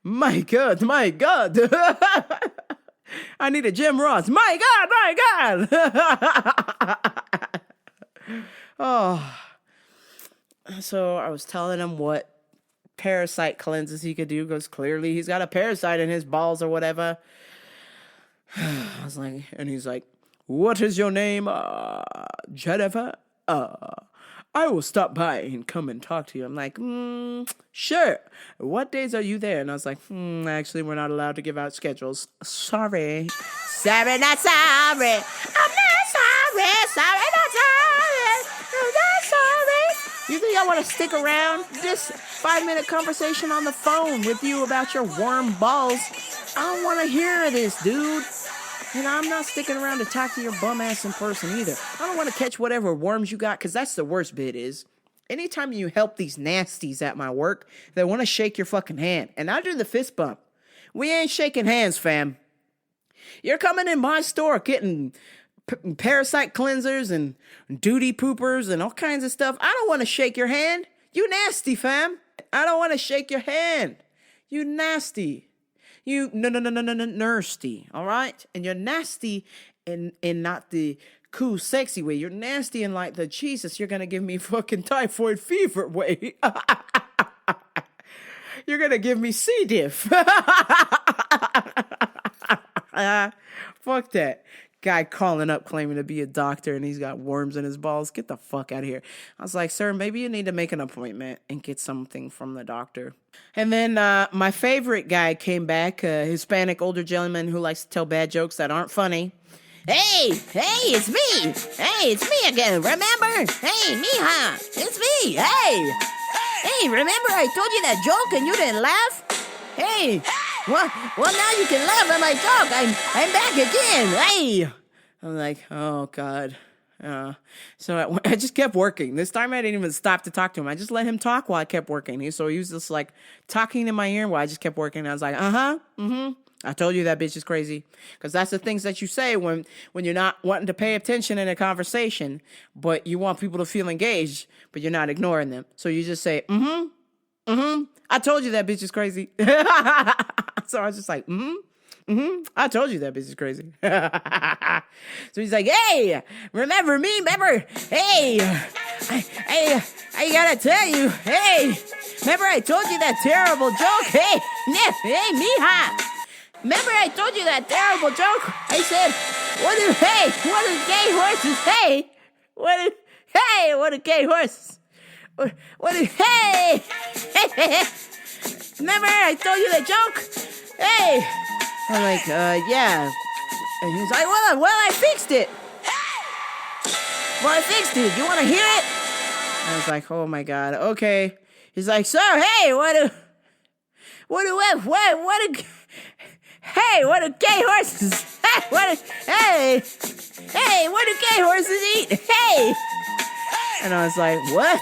My God, my God. I need a Jim Ross. My God, my God. Oh. So I was telling him what parasite cleanses he could do, because clearly he's got a parasite in his balls or whatever. I was like, and he's like, what is your name? Jennifer? I will stop by and come and talk to you. I'm like, sure. What days are you there? And I was like, actually, we're not allowed to give out schedules. Sorry. Sorry, not sorry. I'm not sorry. Sorry, not sorry. I'm not sorry. You think I want to stick around this 5-minute conversation on the phone with you about your worm balls? I don't want to hear this, dude. You know, I'm not sticking around to talk to your bum ass in person either. I don't want to catch whatever worms you got, because that's the worst bit is, anytime you help these nasties at my work, they want to shake your fucking hand. And I do the fist bump. We ain't shaking hands, fam. You're coming in my store getting parasite cleansers and duty poopers and all kinds of stuff. I don't want to shake your hand. You nasty, fam. I don't want to shake your hand. You nasty. You nasty, all right? And you're nasty in not the cool, sexy way. You're nasty in like the Jesus, you're going to give me fucking typhoid fever way. You're going to give me C. diff. Fuck that. Guy calling up claiming to be a doctor and he's got worms in his balls. Get the fuck out of here. I was like, sir, maybe you need to make an appointment and get something from the doctor. And then my favorite guy came back, a Hispanic older gentleman who likes to tell bad jokes that aren't funny. Hey, it's me. Hey, it's me again, remember? Hey, mija, it's me. Hey, remember I told you that joke and you didn't laugh? Hey, well, now you can laugh at my joke. I'm back again. Hey. I'm like, oh, God. So I just kept working. This time I didn't even stop to talk to him. I just let him talk while I kept working. So he was just like talking in my ear while I just kept working. I was like, I told you that bitch is crazy. Because that's the things that you say when you're not wanting to pay attention in a conversation, but you want people to feel engaged, but you're not ignoring them. So you just say, I told you that bitch is crazy. So I was just like, I told you that bitch is crazy. So he's like, hey, remember me? Remember? Hey, I gotta tell you, hey, remember I told you that terrible joke? Hey, mija. Remember I told you that terrible joke? I said, what do gay horses say? What do gay horses? Hey! Remember I told you that joke? Hey! I'm like, yeah. And he's like, well, I fixed it. Well, I fixed it. You want to hear it? I was like, oh my God, okay. He's like, sir, hey, what do gay horses? What do gay horses eat? Hey! And I was like, what?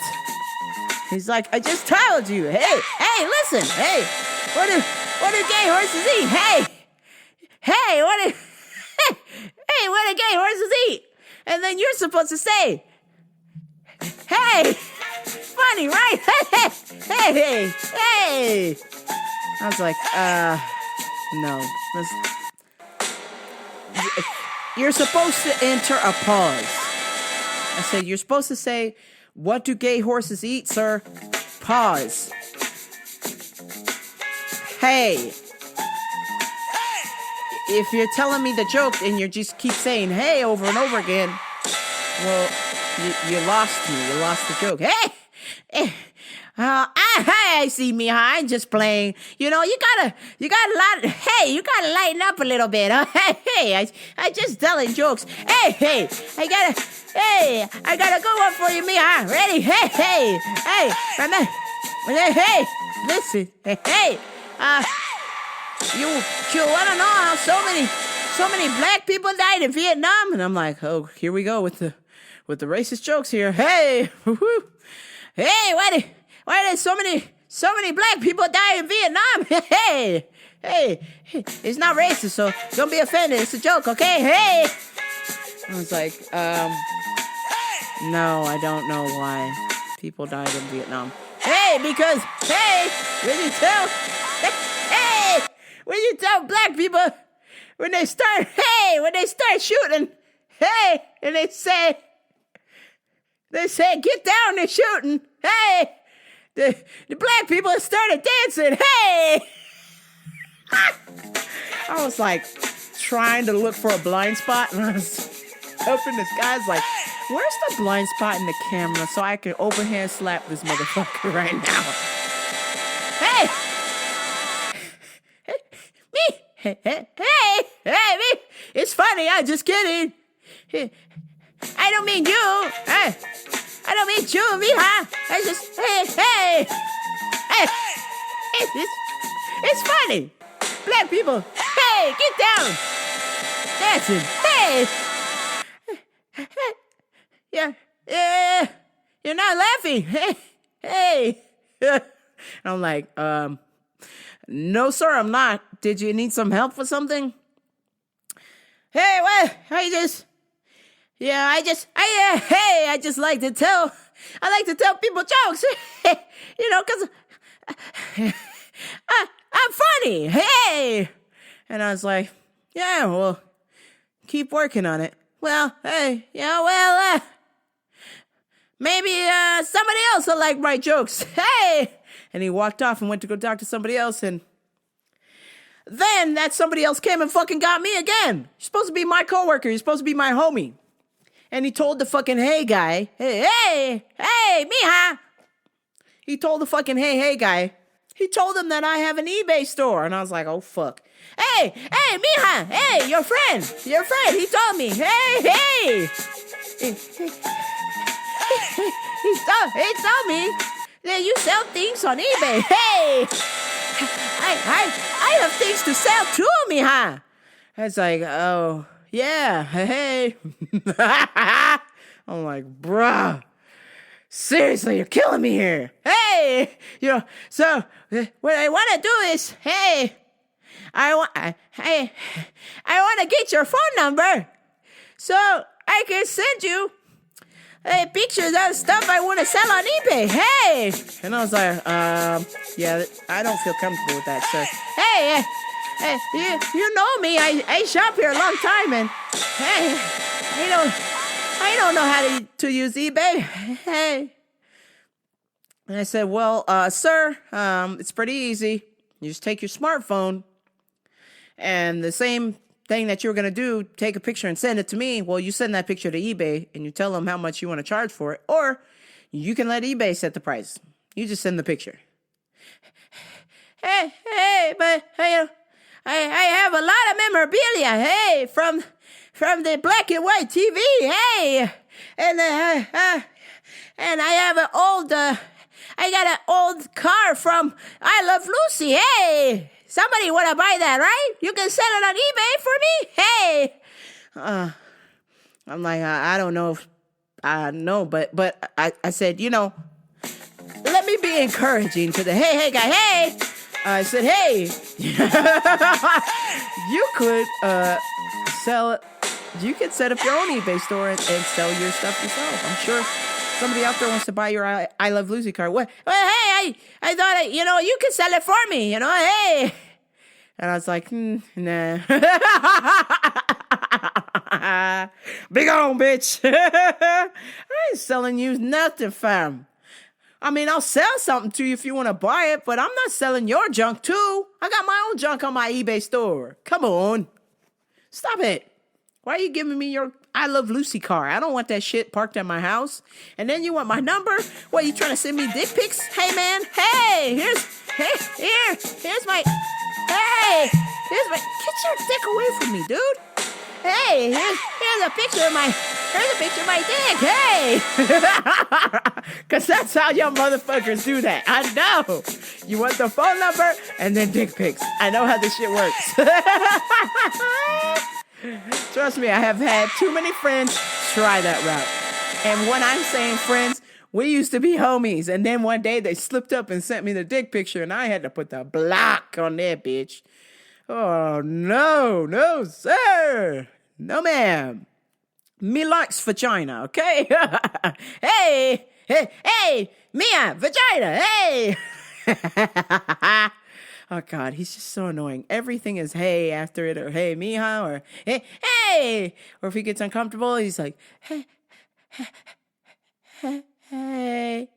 He's like, I just told you. Hey, listen. Hey, what do gay horses eat? Hey, what do gay horses eat? And then you're supposed to say, hey, funny, right? Hey. I was like, no. you're supposed to enter a pause. I said, you're supposed to say, what do gay horses eat, sir? Pause. Hey. If you're telling me the joke and you just keep saying, hey, over and over again, well, you lost me. You lost the joke. Hey. I see me. I'm just playing. You know, you gotta lighten up a little bit. Huh? Hey, I just telling jokes. Hey, I gotta go up for you, Mija. Ready? Hey, remember? Hey, listen. Hey, you wanna know how so many black people died in Vietnam? And I'm like, oh, here we go with the racist jokes here. Hey, hey, why did so many black people die in Vietnam? Hey, it's not racist, so don't be offended. It's a joke, okay? Hey! I was like, no, I don't know why people died in Vietnam. Hey, because, when you tell black people, when they start shooting, and they say, get down, they're shooting, hey! The black people started dancing. Hey! I was like trying to look for a blind spot, and I was hoping this guy's like, where's the blind spot in the camera so I can open hand slap this motherfucker right now? Hey! Me! Me! It's funny, I'm just kidding. I don't mean you. I don't mean you, Mija. I just, hey. It's funny. Black people, hey, get down. Dancing, hey. Yeah, you're not laughing. Hey. I'm like, no, sir, I'm not. Did you need some help with something? Hey, what? I just like to tell people jokes, you know, because I'm funny, hey. And I was like, yeah, well, keep working on it. Well, hey, maybe somebody else will like my jokes, hey. And he walked off and went to go talk to somebody else, and then that somebody else came and fucking got me again. You're supposed to be my coworker. You're supposed to be my homie. And he told the fucking hey guy, hey, Mija. He told the fucking hey guy. He told him that I have an eBay store. And I was like, oh, fuck. Hey, Mija. Hey, your friend. He told me, hey. He told me that you sell things on eBay. Hey. I have things to sell too, Mija. I was like, oh, yeah, hey. I'm like, bruh, seriously, you're killing me here. Hey, you know, so what I want to do is, hey, I want to get your phone number so I can send you pictures of stuff I want to sell on eBay. Hey, and I was like, yeah, I don't feel comfortable with that, sir. Hey, you know me. I shop here a long time, and hey, I don't know how to use eBay. Hey, and I said, well, sir, it's pretty easy. You just take your smartphone, and the same thing that you were gonna do, take a picture and send it to me. Well, you send that picture to eBay, and you tell them how much you want to charge for it, or you can let eBay set the price. You just send the picture. Hey, but I have a lot of memorabilia, hey, from the black and white TV, hey, and I have I got an old car from I Love Lucy, hey, somebody want to buy that, right? You can sell it on eBay for me, hey. I'm like, I don't know if I know, but I said, you know, let me be encouraging to the hey guy, hey. I said, hey, you could set up your own eBay store and sell your stuff yourself. I'm sure somebody out there wants to buy your I Love Lucy card. Well, hey, I thought, you could sell it for me, hey. And I was like, nah. Big on, bitch. I ain't selling you nothing, fam. I mean, I'll sell something to you if you want to buy it, but I'm not selling your junk too. I got my own junk on my eBay store. Come on. Stop it. Why are you giving me your I Love Lucy car? I don't want that shit parked at my house. And then you want my number? What, you trying to send me dick pics? Hey, man. Hey, here's my, here's my, get your dick away from me, dude. Hey, here's a picture of my dick. Hey. Because that's how y'all motherfuckers do that. I know. You want the phone number and then dick pics. I know how this shit works. Trust me, I have had too many friends try that route. And when I'm saying friends, we used to be homies. And then one day they slipped up and sent me the dick picture and I had to put the block on that bitch. Oh, no, sir. No, ma'am. Me likes vagina, okay? Hey, Mia, vagina, hey. Oh, God, he's just so annoying. Everything is hey after it, or hey, mija, or hey. Or if he gets uncomfortable, he's like, hey. I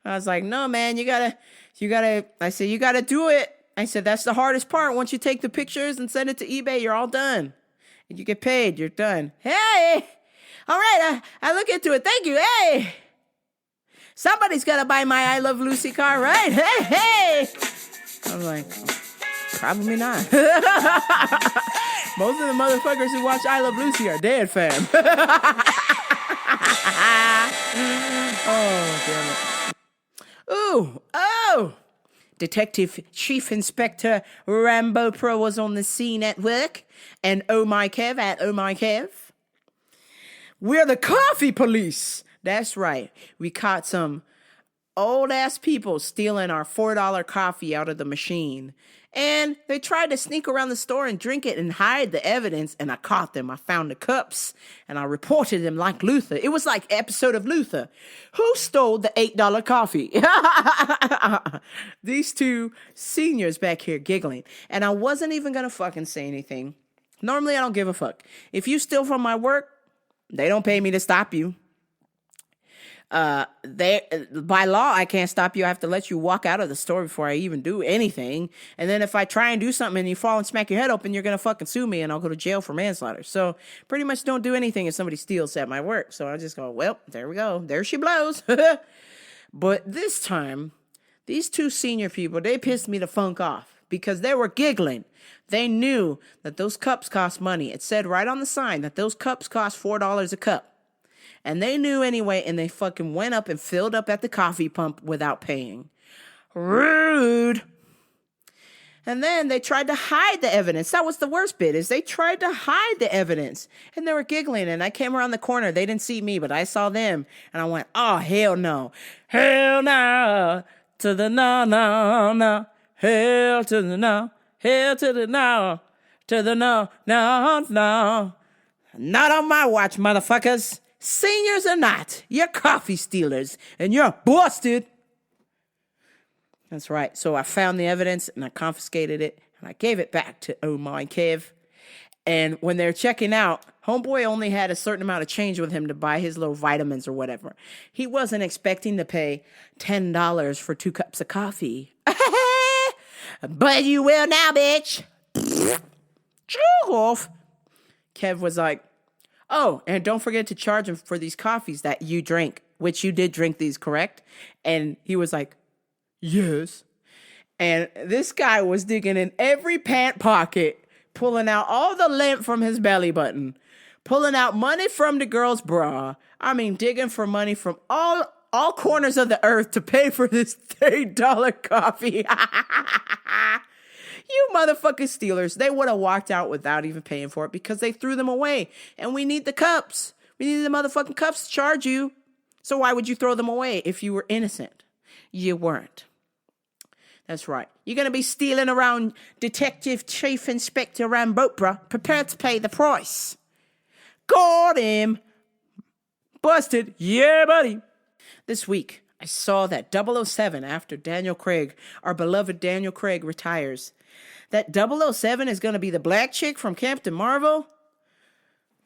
was like, no, man, you gotta, I said, you gotta do it. I said, that's the hardest part. Once you take the pictures and send it to eBay, you're all done. And you get paid, you're done. Hey, all right, I look into it. Thank you, hey. Somebody's got to buy my I Love Lucy car, right? Hey. I was like, probably not. Most of the motherfuckers who watch I Love Lucy are dead, fam. Oh, damn it. Oh. Detective Chief Inspector Rambo Pro was on the scene at work. And Oh My Kev at Oh My Kev. We're the coffee police. That's right. We caught some old-ass people stealing our $4 coffee out of the machine. And they tried to sneak around the store and drink it and hide the evidence, and I caught them. I found the cups, and I reported them like Luther. It was like episode of Luther. Who stole the $8 coffee? These two seniors back here giggling. And I wasn't even going to fucking say anything. Normally, I don't give a fuck. If you steal from my work, they don't pay me to stop you. By law, I can't stop you. I have to let you walk out of the store before I even do anything. And then if I try and do something and you fall and smack your head open, you're going to fucking sue me and I'll go to jail for manslaughter. So pretty much don't do anything if somebody steals at my work. So I just go, well, there we go. There she blows. But this time, these two senior people, they pissed me the funk off because they were giggling. They knew that those cups cost money. It said right on the sign that those cups cost $4 a cup. And they knew anyway, and they fucking went up and filled up at the coffee pump without paying. Rude. And then they tried to hide the evidence. That was the worst bit, is they tried to hide the evidence. And they were giggling, and I came around the corner. They didn't see me, but I saw them. And I went, oh, hell no. Hell no. To the no, no, no. Hell to the no. Hell to the no. To the no, no, no. Not on my watch, motherfuckers. Seniors or not, you're coffee stealers, and you're busted. That's right. So I found the evidence, and I confiscated it, and I gave it back to Oh My Kev. And when they're checking out, homeboy only had a certain amount of change with him to buy his little vitamins or whatever. He wasn't expecting to pay $10 for 2 cups of coffee. But you will now, bitch. Off. Kev was like, oh, and don't forget to charge him for these coffees that you drink, which you did drink these, correct? And he was like, yes. And this guy was digging in every pant pocket, pulling out all the lint from his belly button, pulling out money from the girl's bra. I mean, digging for money from all corners of the earth to pay for this $8 coffee. You motherfucking stealers, they would have walked out without even paying for it because they threw them away. And we need the cups. We need the motherfucking cups to charge you. So why would you throw them away if you were innocent? You weren't. That's right. You're going to be stealing around Detective Chief Inspector Rambopra. Prepare to pay the price. Got him. Busted. Yeah, buddy. This week, I saw that 007 after Daniel Craig, our beloved Daniel Craig, retires. That 007 is going to be the black chick from Captain Marvel?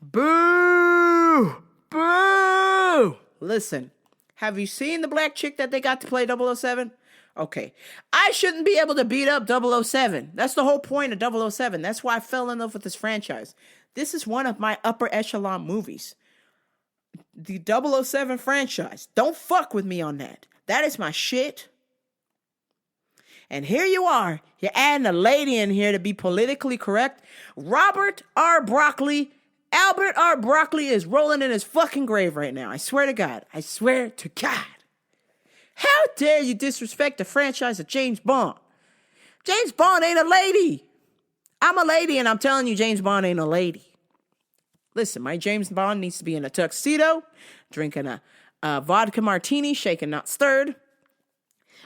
Boo! Boo! Listen, have you seen the black chick that they got to play 007? Okay. I shouldn't be able to beat up 007. That's the whole point of 007. That's why I fell in love with this franchise. This is one of my upper echelon movies. The 007 franchise. Don't fuck with me on that. That is my shit. And here you are. You're adding a lady in here to be politically correct. Albert R. Broccoli is rolling in his fucking grave right now. I swear to God. I swear to God. How dare you disrespect the franchise of James Bond? James Bond ain't a lady. I'm a lady, and I'm telling you, James Bond ain't a lady. Listen, my James Bond needs to be in a tuxedo, drinking a vodka martini, shaken not stirred,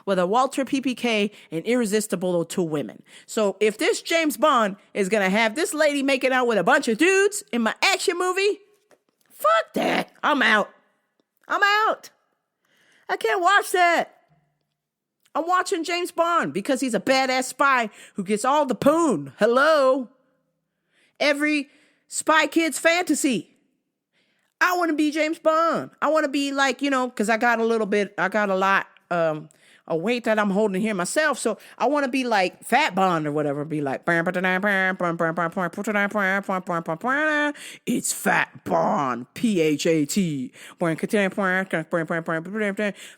with a Walter PPK and irresistible to women. So if this James Bond is going to have this lady making out with a bunch of dudes in my action movie, fuck that. I'm out. I can't watch that. I'm watching James Bond because he's a badass spy who gets all the poon. Hello. Every spy kid's fantasy. I want to be James Bond. I want to be like, because I got a lot of weight that I'm holding here myself. So I want to be like Fat Bond or whatever. Be like, it's Fat Bond, P-H-A-T.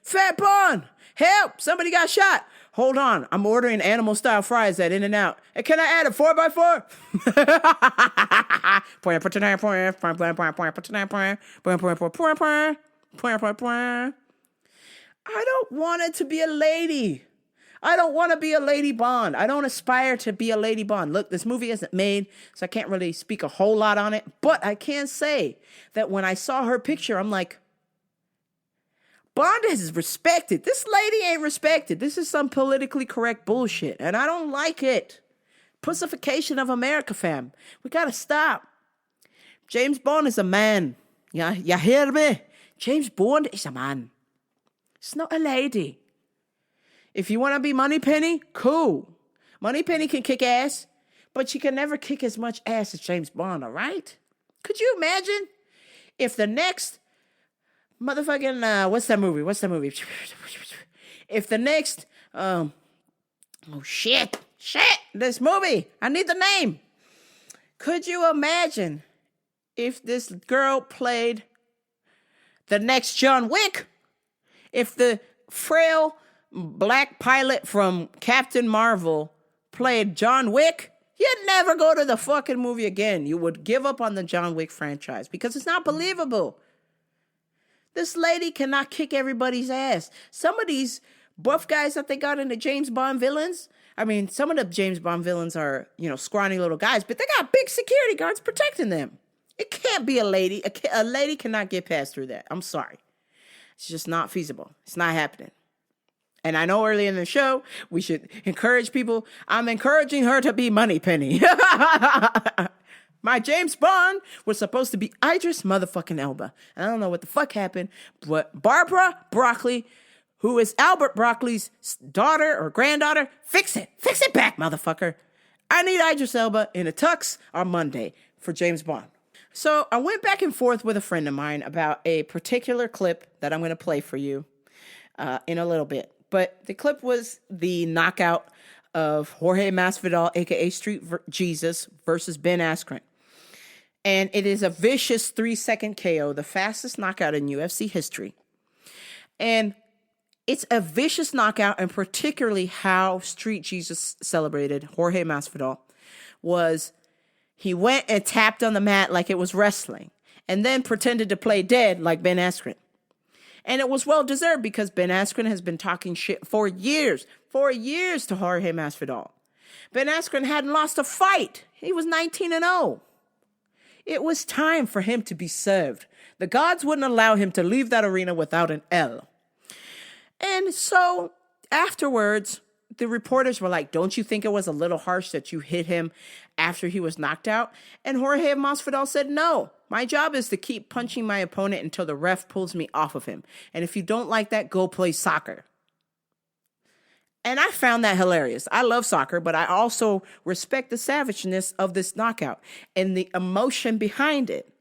Fat Bond, help, somebody got shot. Hold on, I'm ordering animal style fries at In-N-Out. And can I add a 4x4? I don't want it to be a lady. I don't want to be a lady Bond. I don't aspire to be a lady Bond. Look, this movie isn't made, so I can't really speak a whole lot on it. But I can say that when I saw her picture, I'm like, Bond is respected. This lady ain't respected. This is some politically correct bullshit, and I don't like it. Pussification of America, fam. We gotta stop. James Bond is a man. Yeah, you hear me? James Bond is a man. It's not a lady. If you want to be Moneypenny, cool. Moneypenny can kick ass, but she can never kick as much ass as James Bond, all right? Could you imagine if the next motherfucking, what's that movie? If the next, this movie, I need the name. Could you imagine if this girl played the next John Wick? If the frail black pilot from Captain Marvel played John Wick, you'd never go to the fucking movie again. You would give up on the John Wick franchise because it's not believable. This lady cannot kick everybody's ass. Some of these buff guys that they got into James Bond villains, I mean, some of the James Bond villains are, scrawny little guys, but they got big security guards protecting them. It can't be a lady. A lady cannot get past through that. I'm sorry. It's just not feasible. It's not happening. And I know early in the show, we should encourage people. I'm encouraging her to be Moneypenny. My James Bond was supposed to be Idris motherfucking Elba. And I don't know what the fuck happened, but Barbara Broccoli, who is Albert Broccoli's daughter or granddaughter, fix it. Fix it back, motherfucker. I need Idris Elba in a tux on Monday for James Bond. So I went back and forth with a friend of mine about a particular clip that I'm going to play for you in a little bit. But the clip was the knockout of Jorge Masvidal, a.k.a. Street Jesus, versus Ben Askren. And it is a vicious 3-second KO, the fastest knockout in UFC history. And it's a vicious knockout, and particularly how Street Jesus celebrated Jorge Masvidal was he went and tapped on the mat like it was wrestling, and then pretended to play dead like Ben Askren. And it was well-deserved because Ben Askren has been talking shit for years to Jorge Masvidal. Ben Askren hadn't lost a fight. He was 19-0. It was time for him to be served. The gods wouldn't allow him to leave that arena without an L. And so afterwards, the reporters were like, don't you think it was a little harsh that you hit him after he was knocked out? And Jorge Masvidal said, no, my job is to keep punching my opponent until the ref pulls me off of him. And if you don't like that, go play soccer. And I found that hilarious. I love soccer, but I also respect the savageness of this knockout and the emotion behind it.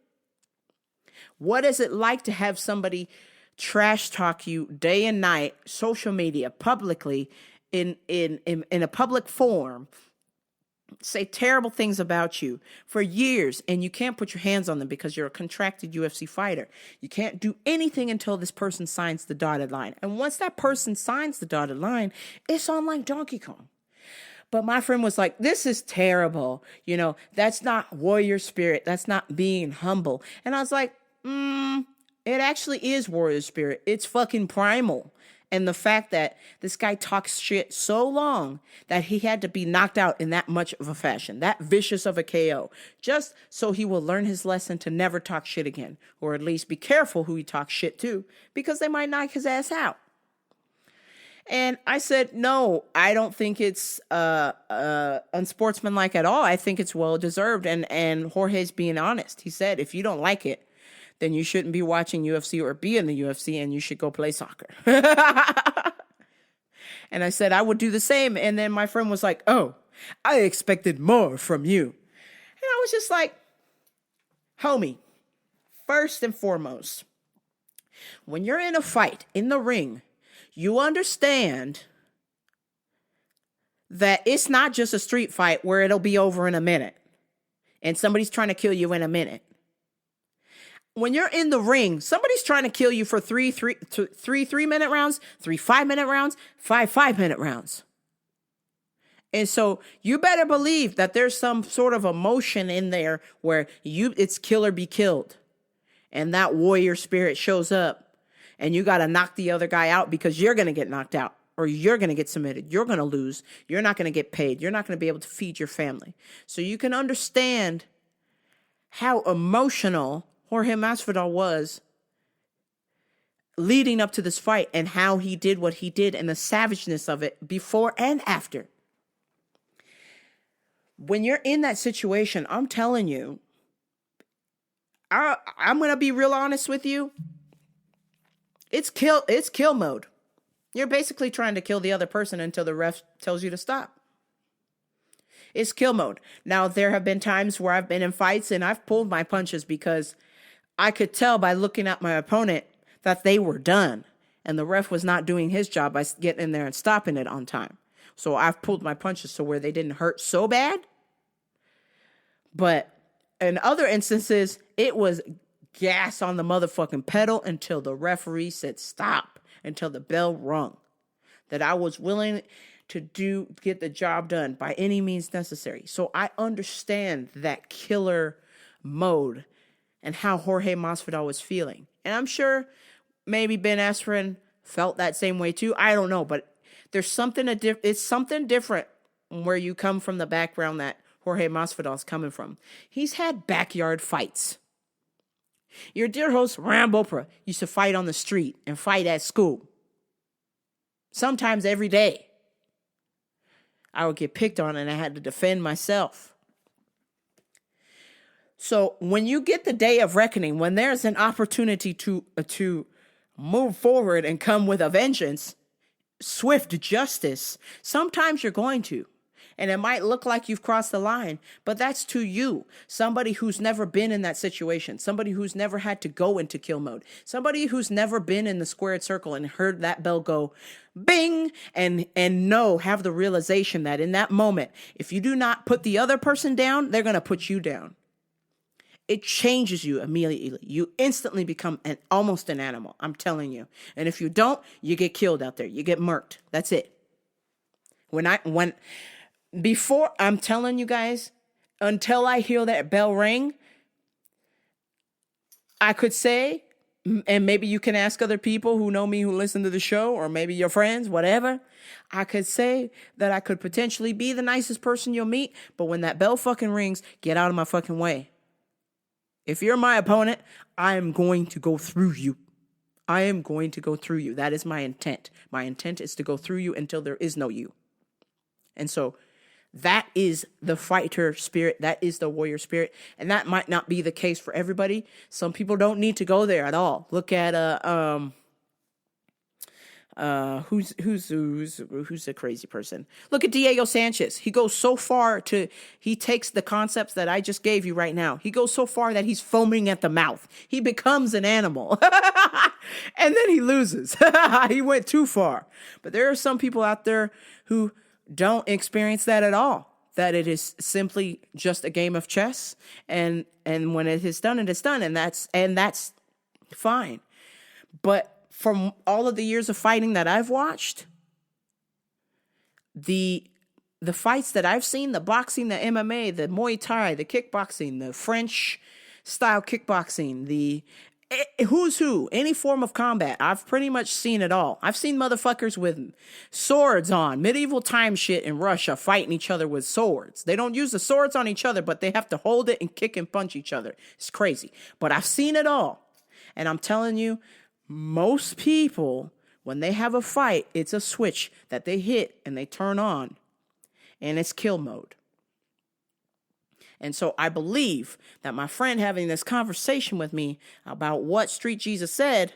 What is it like to have somebody trash talk you day and night, social media, publicly, in a public forum, say terrible things about you for years, and you can't put your hands on them because you're a contracted UFC fighter? You can't do anything until this person signs the dotted line. And once that person signs the dotted line, it's on like Donkey Kong. But my friend was like, this is terrible. You know, that's not warrior spirit. That's not being humble. And I was like, it actually is warrior spirit. It's fucking primal. And the fact that this guy talks shit so long that he had to be knocked out in that much of a fashion, that vicious of a KO, just so he will learn his lesson to never talk shit again, or at least be careful who he talks shit to, because they might knock his ass out. And I said, no, I don't think it's unsportsmanlike at all. I think it's well-deserved. And Jorge's being honest. He said, if you don't like it, then you shouldn't be watching UFC or be in the UFC, and you should go play soccer. And I said, I would do the same. And then my friend was like, oh, I expected more from you. And I was just like, homie, first and foremost, when you're in a fight in the ring, you understand that it's not just a street fight where it'll be over in a minute and somebody's trying to kill you in a minute. When you're in the ring, somebody's trying to kill you for three 3-minute rounds, 3 5-minute rounds, 5 5-minute rounds. And so you better believe that there's some sort of emotion in there where it's kill or be killed. And that warrior spirit shows up, and you got to knock the other guy out because you're going to get knocked out, or you're going to get submitted. You're going to lose. You're not going to get paid. You're not going to be able to feed your family. So you can understand how emotional Jorge Masvidal was leading up to this fight, and how he did what he did, and the savageness of it before and after. When you're in that situation, I'm telling you, I'm going to be real honest with you. It's kill mode. You're basically trying to kill the other person until the ref tells you to stop. It's kill mode. Now, there have been times where I've been in fights and I've pulled my punches because I could tell by looking at my opponent that they were done, and the ref was not doing his job by getting in there and stopping it on time. So I've pulled my punches to where they didn't hurt so bad. But in other instances, it was gas on the motherfucking pedal until the referee said stop, until the bell rung. That I was willing to get the job done by any means necessary. So I understand that killer mode and how Jorge Masvidal was feeling. And I'm sure maybe Ben Askren felt that same way too. I don't know, but there's something it's something different where you come from the background that Jorge Masvidal is coming from. He's had backyard fights. Your dear host, Rambo Oprah, used to fight on the street and fight at school. Sometimes every day. I would get picked on and I had to defend myself. So when you get the day of reckoning, when there's an opportunity to move forward and come with a vengeance, swift justice, sometimes you're going to. And it might look like you've crossed the line, but that's to you. Somebody who's never been in that situation. Somebody who's never had to go into kill mode. Somebody who's never been in the squared circle and heard that bell go bing and have the realization that in that moment, if you do not put the other person down, they're going to put you down. It changes you immediately. You instantly become almost an animal. I'm telling you. And if you don't, you get killed out there. You get murked. That's it. Before, I'm telling you guys, until I hear that bell ring, I could say, and maybe you can ask other people who know me, who listen to the show, or maybe your friends, whatever. I could say that I could potentially be the nicest person you'll meet, but when that bell fucking rings, get out of my fucking way. If you're my opponent, I am going to go through you. I am going to go through you. That is my intent. My intent is to go through you until there is no you. And so that is the fighter spirit. That is the warrior spirit. And that might not be the case for everybody. Some people don't need to go there at all. Look at who's a crazy person? Look at Diego Sanchez. He goes so far he takes the concepts that I just gave you right now. He goes so far that he's foaming at the mouth. He becomes an animal. And then he loses. He went too far. But there are some people out there who don't experience that at all. That it is simply just a game of chess, and when it is done, it is done, and that's fine. But from all of the years of fighting that I've watched, the fights that I've seen, the boxing, the MMA, the Muay Thai, the kickboxing, the French style kickboxing, the who's who, any form of combat, I've pretty much seen it all. I've seen motherfuckers with swords on, medieval time shit in Russia, fighting each other with swords. They don't use the swords on each other, but they have to hold it and kick and punch each other. It's crazy. But I've seen it all. And I'm telling you, most people, when they have a fight, it's a switch that they hit and they turn on, and it's kill mode. And so I believe that my friend having this conversation with me about what Street Jesus said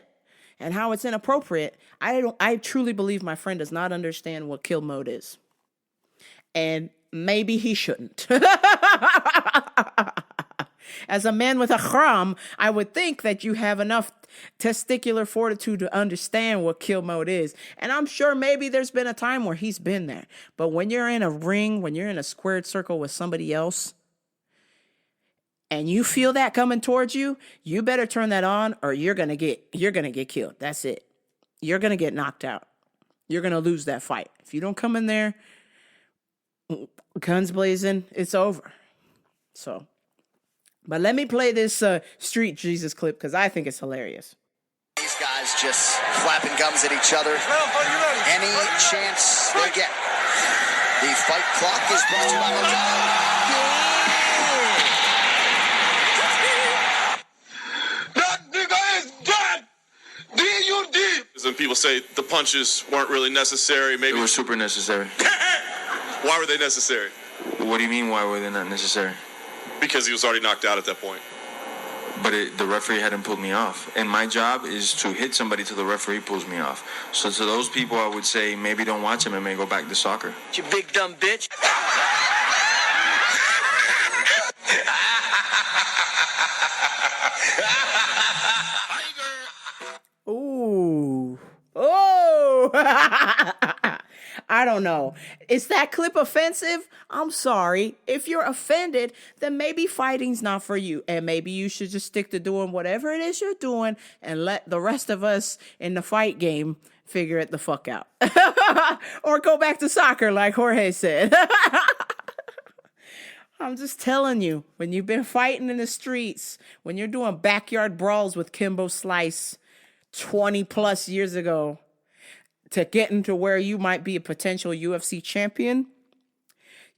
and how it's inappropriate, I truly believe my friend does not understand what kill mode is. And maybe he shouldn't. As a man with a chram, I would think that you have enough testicular fortitude to understand what kill mode is. And I'm sure maybe there's been a time where he's been there. But when you're in a ring, when you're in a squared circle with somebody else, and you feel that coming towards you, you better turn that on, or you're gonna get killed. That's it. You're gonna get knocked out. You're gonna lose that fight. If you don't come in there, guns blazing, it's over. So, but let me play this Street Jesus clip because I think it's hilarious.
These guys just flapping gums at each other any chance they get. The fight clock is brought to you by Molasses.
And people say the punches weren't really necessary. Maybe
they were super necessary.
Why were they necessary?
What do you mean, why were they not necessary?
Because he was already knocked out at that point.
But the referee hadn't pulled me off. And my job is to hit somebody till the referee pulls me off. So to those people, I would say maybe don't watch him and may go back to soccer.
You big dumb bitch.
Ooh. Oh. I don't know. Is that clip offensive? I'm sorry. If you're offended, then maybe fighting's not for you. And maybe you should just stick to doing whatever it is you're doing and let the rest of us in the fight game figure it the fuck out. Or go back to soccer like Jorge said. I'm just telling you, when you've been fighting in the streets, when you're doing backyard brawls with Kimbo Slice 20 plus years ago, to get into where you might be a potential UFC champion,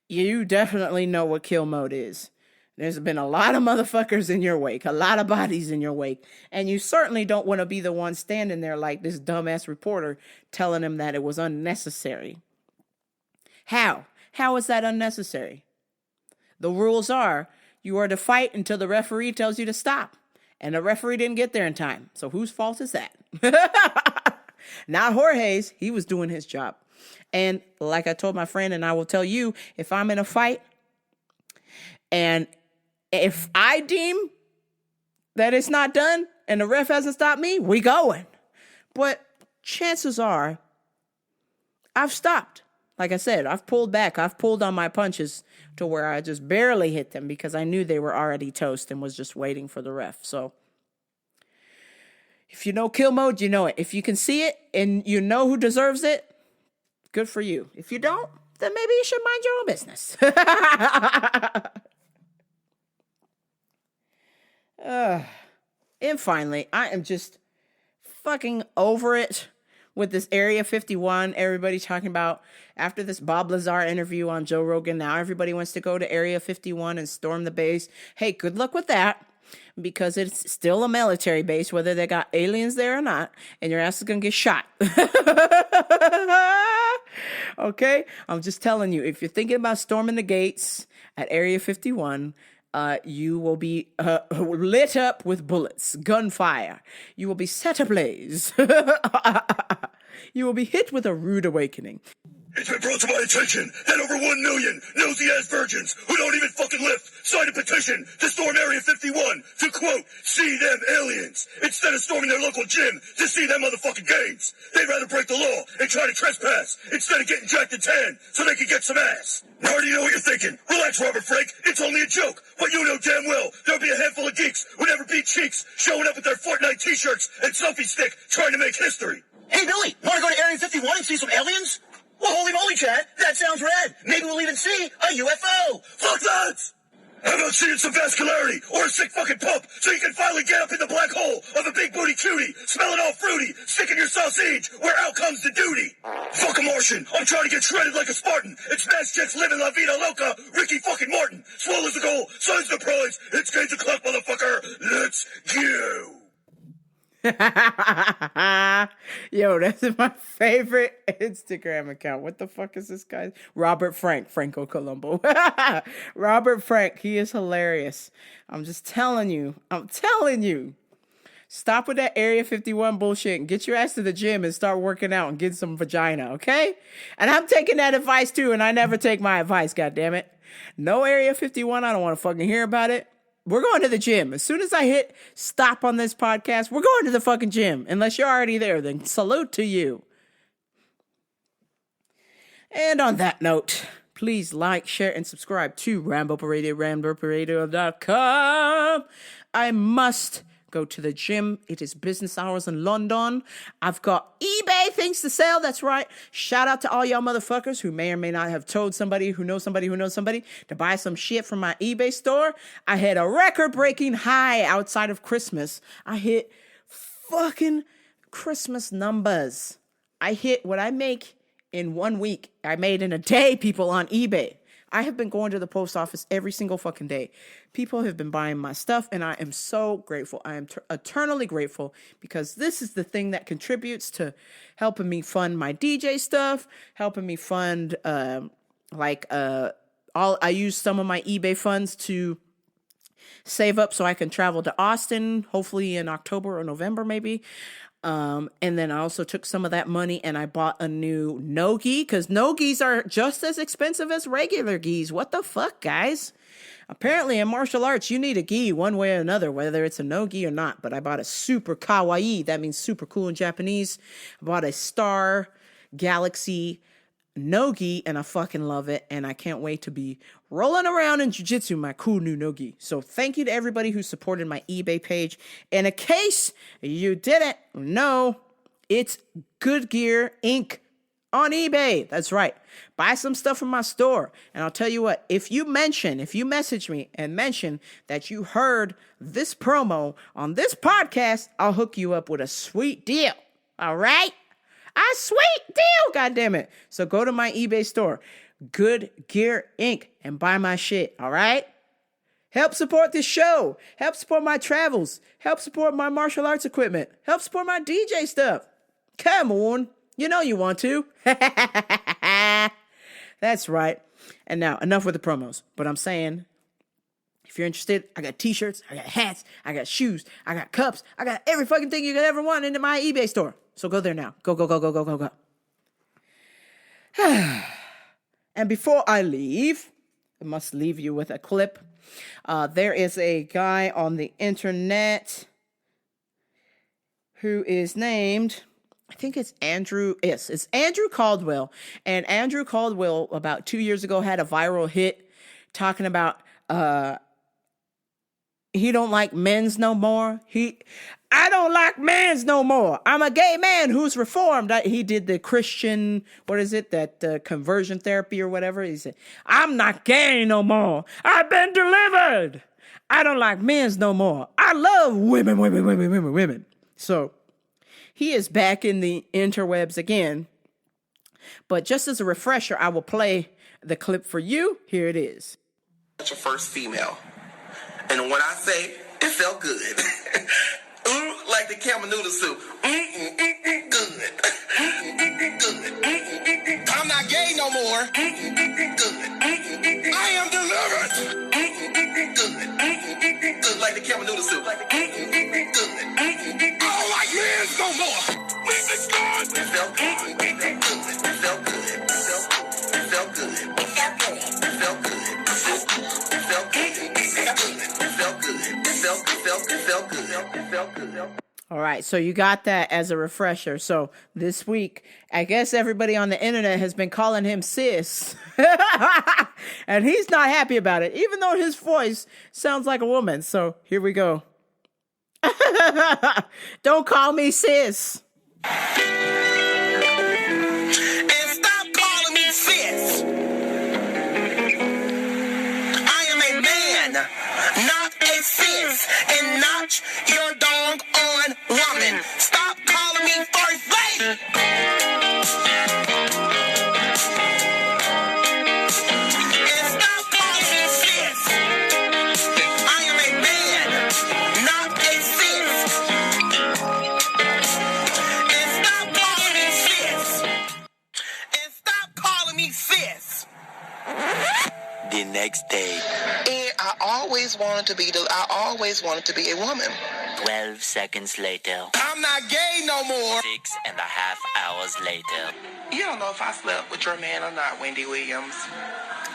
you definitely know what kill mode is. There's been a lot of motherfuckers in your wake, a lot of bodies in your wake, and you certainly don't want to be the one standing there like this dumbass reporter telling him that it was unnecessary. How? How is that unnecessary? The rules are you are to fight until the referee tells you to stop, and the referee didn't get there in time. So whose fault is that? Not Jorge's. He was doing his job. And like I told my friend, and I will tell you, if I'm in a fight and if I deem that it's not done and the ref hasn't stopped me, we going. But chances are I've stopped. Like I said, I've pulled back. I've pulled on my punches to where I just barely hit them because I knew they were already toast and was just waiting for the ref. So if you know kill mode, you know it. If you can see it and you know who deserves it, good for you. If you don't, then maybe you should mind your own business. And finally, I am just fucking over it with this Area 51. Everybody talking about after this Bob Lazar interview on Joe Rogan, now everybody wants to go to Area 51 and storm the base. Hey, good luck with that. Because it's still a military base, whether they got aliens there or not, and your ass is going to get shot. Okay? I'm just telling you, if you're thinking about storming the gates at Area 51, you will be lit up with bullets, gunfire. You will be set ablaze. You will be hit with a rude awakening.
It's been brought to my attention that over 1 million nosy-ass virgins who don't even fucking lift signed a petition to storm Area 51 to, quote, see them aliens, instead of storming their local gym to see them motherfucking games. They'd rather break the law and try to trespass instead of getting jacked and tan so they can get some ass. Now, I already know what you're thinking. Relax, Robert Frank. It's only a joke. But you know damn well there'll be a handful of geeks with never beat cheeks showing up with their Fortnite t-shirts and selfie stick trying to make history.
Hey, Billy, want to go to Area 51 and see some aliens? Well, holy moly, Chad, that sounds rad. Maybe we'll even see a UFO.
Fuck that! How about seeing some vascularity or a sick fucking pump so you can finally get up in the black hole of a big booty cutie, smelling all fruity, sticking your sausage where out comes the duty. Fuck a Martian. I'm trying to get shredded like a Spartan and smash chicks living La Vida Loca, Ricky fucking Martin. Swole is the goal, size the prize. It's game to clock, motherfucker. Let's go.
Yo, that's my favorite Instagram account. What the fuck is this guy? Robert Frank, Franco Colombo. Robert Frank, he is hilarious. I'm just telling you. Stop with that Area 51 bullshit and get your ass to the gym and start working out and get some vagina, okay? And I'm taking that advice too, and I never take my advice, goddammit. No Area 51, I don't want to fucking hear about it. We're going to the gym. As soon as I hit stop on this podcast, we're going to the fucking gym. Unless you're already there, then salute to you. And on that note, please like, share, and subscribe to Rambo Parade, RamboParade.com. I must go to the gym. It is business hours in London. I've got eBay things to sell. That's right. Shout out to all y'all motherfuckers who may or may not have told somebody who knows somebody to buy some shit from my eBay store. I had a record-breaking high outside of Christmas. I hit fucking Christmas numbers. I hit what I make in 1 week. I made in a day, people, on eBay. I have been going to the post office every single fucking day. People have been buying my stuff, and I am so grateful. I am eternally grateful because this is the thing that contributes to helping me fund my DJ stuff, helping me fund, I use some of my eBay funds to save up so I can travel to Austin, hopefully in October or November, maybe. And then I also took some of that money and I bought a new no-gi, because no-gis are just as expensive as regular gis. What the fuck, guys? Apparently in martial arts, you need a gi one way or another, whether it's a no-gi or not. But I bought a super kawaii. That means super cool in Japanese. I bought a Star Galaxy no-gi, and I fucking love it. And I can't wait to be rolling around in jiu-jitsu, my cool new no-gi. So thank you to everybody who supported my eBay page. And in case you didn't know, it's Good Gear Inc. on eBay. That's right. Buy some stuff from my store. And I'll tell you what, if you message me and mention that you heard this promo on this podcast, I'll hook you up with a sweet deal. All right? A sweet deal, goddammit. So go to my eBay store, Good Gear Inc., and buy my shit, all right? Help support this show. Help support my travels. Help support my martial arts equipment. Help support my DJ stuff. Come on. You know you want to. That's right. And now, enough with the promos. But I'm saying, if you're interested, I got t-shirts, I got hats, I got shoes, I got cups, I got every fucking thing you could ever want into my eBay store. So go there now. Go. And before I leave, I must leave you with a clip. There is a guy on the internet who is named, I think it's Andrew. Yes, it's Andrew Caldwell. And Andrew Caldwell, about 2 years ago, had a viral hit talking about he don't like men's no more. I don't like men's no more. I'm a gay man who's reformed. He did the Christian, conversion therapy or whatever. He said, I'm not gay no more. I've been delivered. I don't like men's no more. I love women. So he is back in the interwebs again. But just as a refresher, I will play the clip for you. Here it is.
That's your first female. And when I say, it felt good. Like the camel noodle soup. Good. I'm not more. Good. I am delivered. Good. Like the camel noodle soup. Good. I don't like men no more. Leave me gone. It felt good. It felt good. It felt good. It felt good. It felt good. It felt good. It felt good. It felt good. It felt good. It felt good. It felt good. It felt good.
All right, so you got that as a refresher. So this week, I guess everybody on the internet has been calling him sis. And he's not happy about it, even though his voice sounds like a woman. So here we go. Don't call me sis.
And stop calling me sis. I am a man, not a sis, and not your doggone woman. Stop calling me first lady. And stop calling me sis. I am a man, not a sis. And stop calling me sis. And stop calling me sis.
The next day,
And I always wanted to be a woman.
12 seconds later,
I'm not gay no more.
6.5 hours later,
You don't know if I slept with your man or not, Wendy Williams.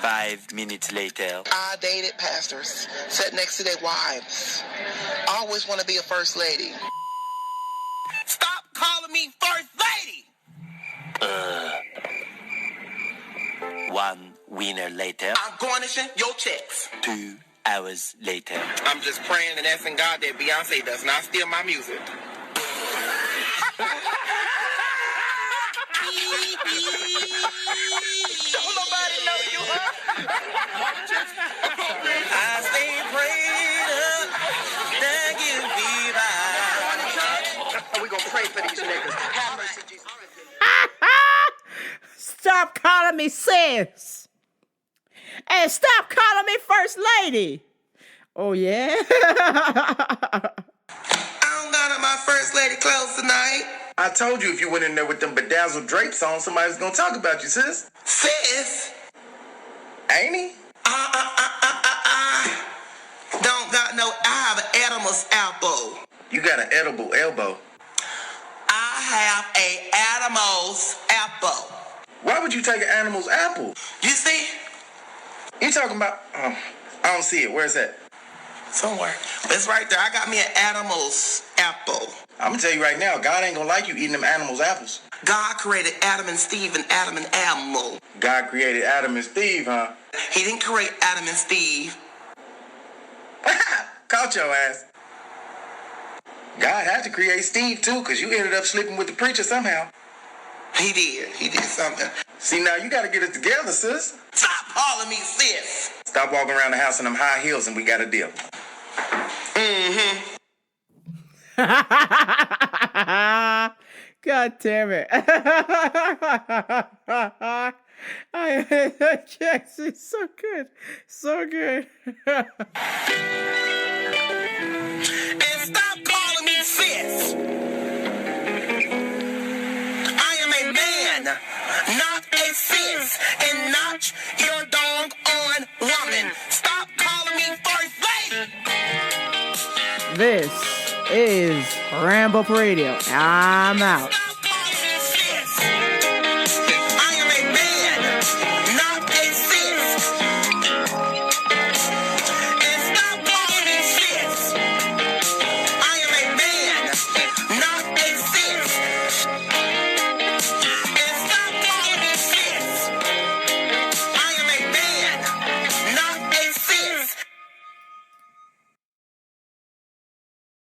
5 minutes later,
I dated pastors, sat next to their wives. I always want to be a first lady. Stop calling me first lady.
1 winner later,
I'm garnishing your checks.
2 hours later.
I'm just praying and asking God that Beyonce does not steal my music. Don't nobody know you, huh? I stay prayed up. Thank you, Viva. We gonna pray for these niggas. Have mercy, Jesus.
Stop calling me sis. And stop calling me first lady. Oh, yeah?
I don't got on my first lady clothes tonight.
I told you if you went in there with them bedazzled drapes on, somebody's gonna talk about you, sis.
Sis?
Ain't he?
Don't got no, I have an animal's elbow.
You got an edible elbow.
I have a animal's apple.
Why would you take an animal's apple?
You see?
You talking about, I don't see it. Where's that?
Somewhere. It's right there. I got me an animal's apple.
I'm gonna tell you right now, God ain't gonna like you eating them animals' apples.
God created Adam and Steve and Adam and animal.
God created Adam and Steve, huh?
He didn't create Adam and Steve.
Caught your ass. God had to create Steve too, because you ended up sleeping with the preacher somehow.
He did. He did something.
See, now you gotta get it together, sis.
Stop calling me sis.
Stop walking around the house in them high heels and we got a deal.
Mm-hmm.
God damn it. Jackson's so good. So good.
And stop calling me sis. I am a man, not a sis, and not your doggone woman. Stop calling me first lady.
This is Rambo Radio. I'm out.